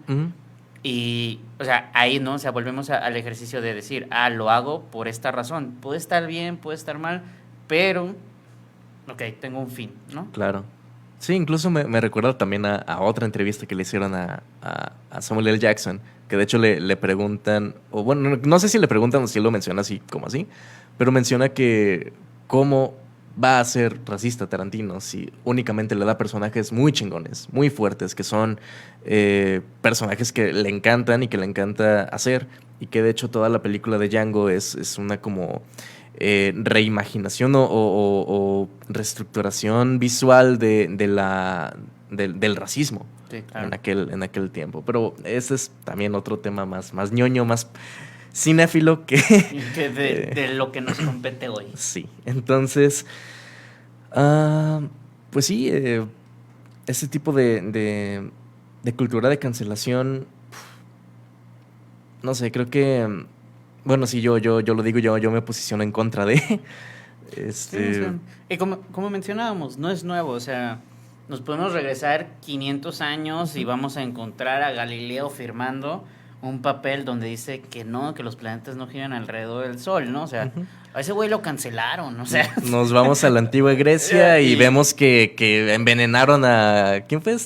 Y, o sea, ahí, ¿no? O sea, volvemos al ejercicio de decir, lo hago por esta razón. Puede estar bien, puede estar mal, pero, ok, tengo un fin, ¿no? Claro. Sí, incluso me recuerda también a otra entrevista que le hicieron a Samuel L. Jackson, que de hecho le preguntan, o bueno, no sé si le preguntan o si él lo menciona así como así, pero menciona que cómo va a ser racista Tarantino si únicamente le da personajes muy chingones, muy fuertes, que son personajes que le encantan y que le encanta hacer, y que de hecho toda la película de Django es una como reimaginación o reestructuración visual del racismo. Sí, claro. En aquel tiempo. Pero ese es también otro tema más ñoño, más cinéfilo que de lo que nos compete hoy. Sí, entonces, pues sí, ese tipo de cultura de cancelación, no sé, creo que, bueno, sí, yo lo digo, yo me posiciono en contra de. Sí, o sea, y como mencionábamos, no es nuevo, o sea, nos podemos regresar 500 años y vamos a encontrar a Galileo firmando un papel donde dice que no, que los planetas no giran alrededor del Sol, ¿no? O sea, a ese güey lo cancelaron, o sea. Nos vamos a la antigua Grecia y vemos que envenenaron a... ¿Quién fue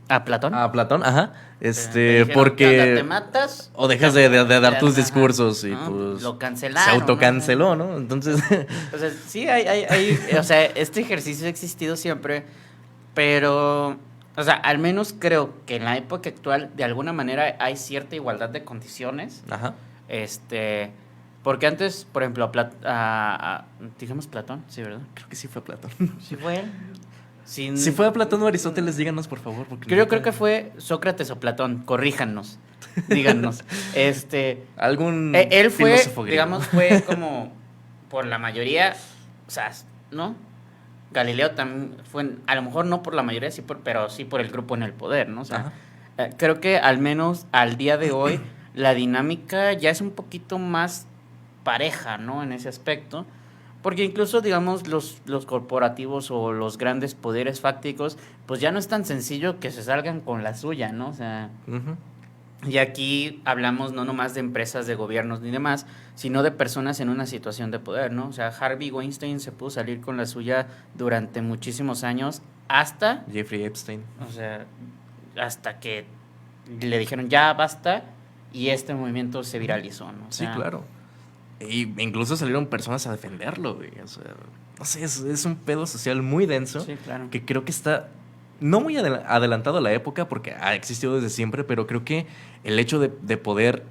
¿A Platón? A Platón, ajá. Dijeron, porque... ¿te matas? O dejas de dar tus discursos y ¿no? pues... Lo cancelaron. Se autocanceló, ¿no? Entonces... O sea, sí, o sea, este ejercicio ha existido siempre, pero... O sea, al menos creo que en la época actual, de alguna manera, hay cierta igualdad de condiciones. Ajá. Porque antes, por ejemplo, dijimos Platón, sí, ¿verdad? Creo que sí fue Platón. ¿Sí fue él? Si fue a Platón o Aristóteles, díganos, por favor. Porque creo que fue Sócrates o Platón, corríjanos, díganos. Algún él fue, filósofo griego. digamos, fue como por la mayoría, o sea, ¿no? Galileo también fue, a lo mejor no por la mayoría, pero sí por el grupo en el poder, ¿no? O sea, creo que al menos al día de hoy la dinámica ya es un poquito más pareja, ¿no? En ese aspecto. Porque incluso, digamos, los corporativos o los grandes poderes fácticos, pues ya no es tan sencillo que se salgan con la suya, ¿no? O sea, y aquí hablamos no nomás de empresas, de gobiernos ni demás, sino de personas en una situación de poder, ¿no? O sea, Harvey Weinstein se pudo salir con la suya durante muchísimos años hasta... Jeffrey Epstein. O sea, hasta que le dijeron ya basta y este movimiento se viralizó, ¿no? O sea, sí, claro. Y incluso salieron personas a defenderlo, güey. O sea, no sé, es un pedo social muy denso. Sí, claro. Que creo que está no muy adelantado a la época, porque ha existido desde siempre, pero creo que el hecho de poder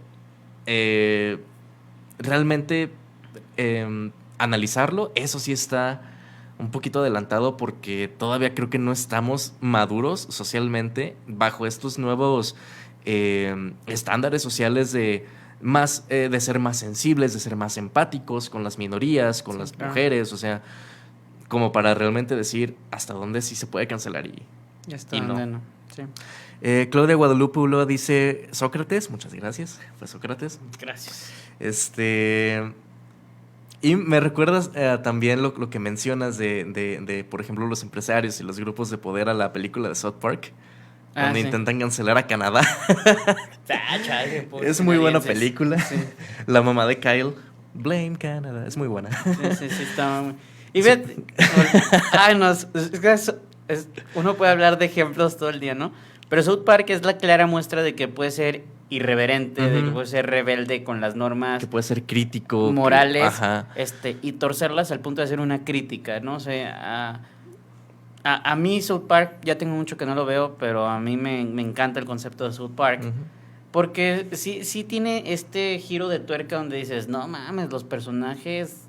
realmente analizarlo, eso sí está un poquito adelantado porque todavía creo que no estamos maduros socialmente bajo estos nuevos estándares sociales de ser más sensibles, de ser más empáticos con las minorías, con las mujeres, o sea, como para realmente decir hasta dónde sí se puede cancelar y no. Sí. Claudia Guadalupe Ulloa dice Sócrates, muchas gracias, fue Sócrates. Gracias. Y me recuerdas también lo que mencionas de, por ejemplo, los empresarios y los grupos de poder a la película de South Park, donde intentan cancelar a Canadá. Es muy buena película. Sí. La mamá de Kyle, Blame Canada, es muy buena. Sí, está muy... Y ve, uno puede hablar de ejemplos todo el día, ¿no? Pero South Park es la clara muestra de que puede ser irreverente, de que puede ser rebelde con las normas. Que puede ser crítico. Morales, y torcerlas al punto de hacer una crítica, ¿no? O sea, a mí South Park, ya tengo mucho que no lo veo, pero a mí me encanta el concepto de South Park. Porque sí tiene este giro de tuerca donde dices, no mames, los personajes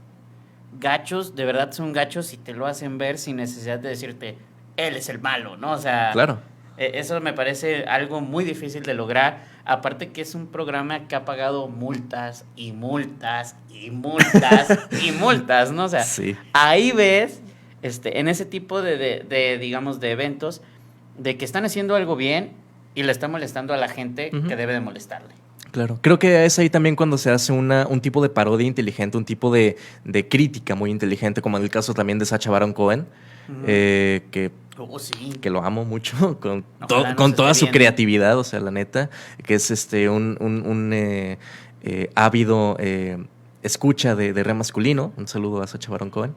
gachos, de verdad son gachos y te lo hacen ver sin necesidad de decirte, él es el malo, ¿no? O sea, claro. Eso me parece algo muy difícil de lograr. Aparte que es un programa que ha pagado multas y multas y multas y multas, ¿no? O sea, sí. Ahí ves, en ese tipo de digamos, de eventos, de que están haciendo algo bien y le están molestando a la gente que debe de molestarle. Claro, creo que es ahí también cuando se hace un tipo de parodia inteligente, un tipo de crítica muy inteligente, como en el caso también de Sacha Baron Cohen, que lo amo mucho, con toda su creatividad, o sea, la neta, que es un ávido escucha de re masculino. Un saludo a Sacha Baron Cohen.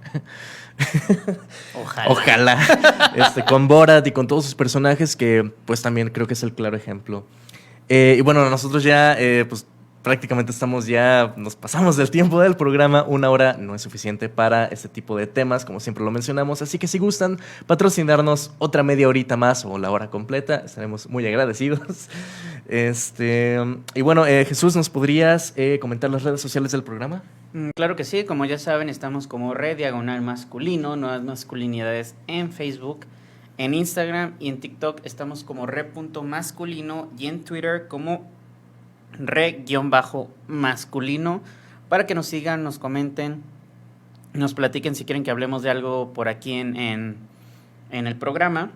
Ojalá. Con Borat y con todos sus personajes, que pues también creo que es el claro ejemplo. Y bueno, nosotros ya pues prácticamente nos pasamos del tiempo del programa. 1 hora no es suficiente para este tipo de temas, como siempre lo mencionamos. Así que si gustan patrocinarnos otra media horita más o la hora completa, estaremos muy agradecidos. Y bueno, Jesús, ¿nos podrías comentar las redes sociales del programa? Claro que sí, como ya saben, estamos como Red Diagonal Masculino, Nuevas Masculinidades en Facebook. En Instagram y en TikTok estamos como re.masculino y en Twitter como re_masculino, para que nos sigan, nos comenten, nos platiquen si quieren que hablemos de algo por aquí en el programa.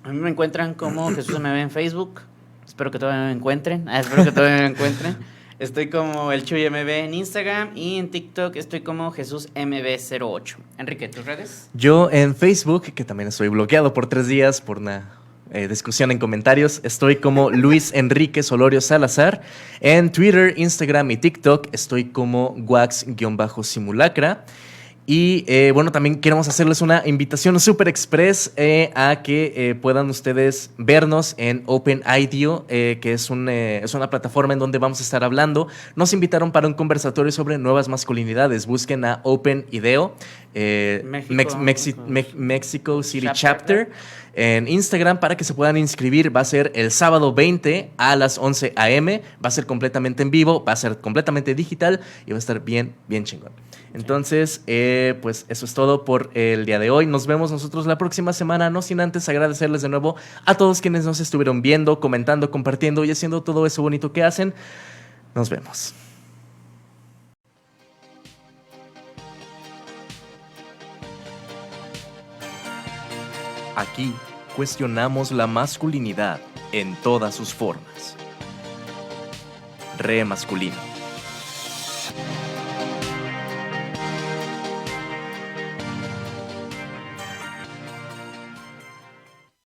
A mí me encuentran como Jesús MB en Facebook. Espero que todavía me encuentren. Estoy como el Chuy MB en Instagram y en TikTok estoy como Jesús MB08. Enrique, ¿tus redes? Yo en Facebook, que también estoy bloqueado por 3 días por una discusión en comentarios, estoy como Luis Enrique Solorio Salazar. En Twitter, Instagram y TikTok estoy como wax_simulacra. Y bueno, también queremos hacerles una invitación super express a que puedan ustedes vernos en OpenIDEO, que es una plataforma en donde vamos a estar hablando. Nos invitaron para un conversatorio sobre nuevas masculinidades. Busquen a OpenIDEO, Mexico City Chapter, en Instagram para que se puedan inscribir. Va a ser el sábado 20 a las 11 a.m. Va a ser completamente en vivo, va a ser completamente digital y va a estar bien, bien chingón. Entonces, pues eso es todo por el día de hoy. Nos vemos nosotros la próxima semana, no sin antes agradecerles de nuevo a todos quienes nos estuvieron viendo, comentando, compartiendo y haciendo todo eso bonito que hacen. Nos vemos. Aquí cuestionamos la masculinidad en todas sus formas. Re masculino.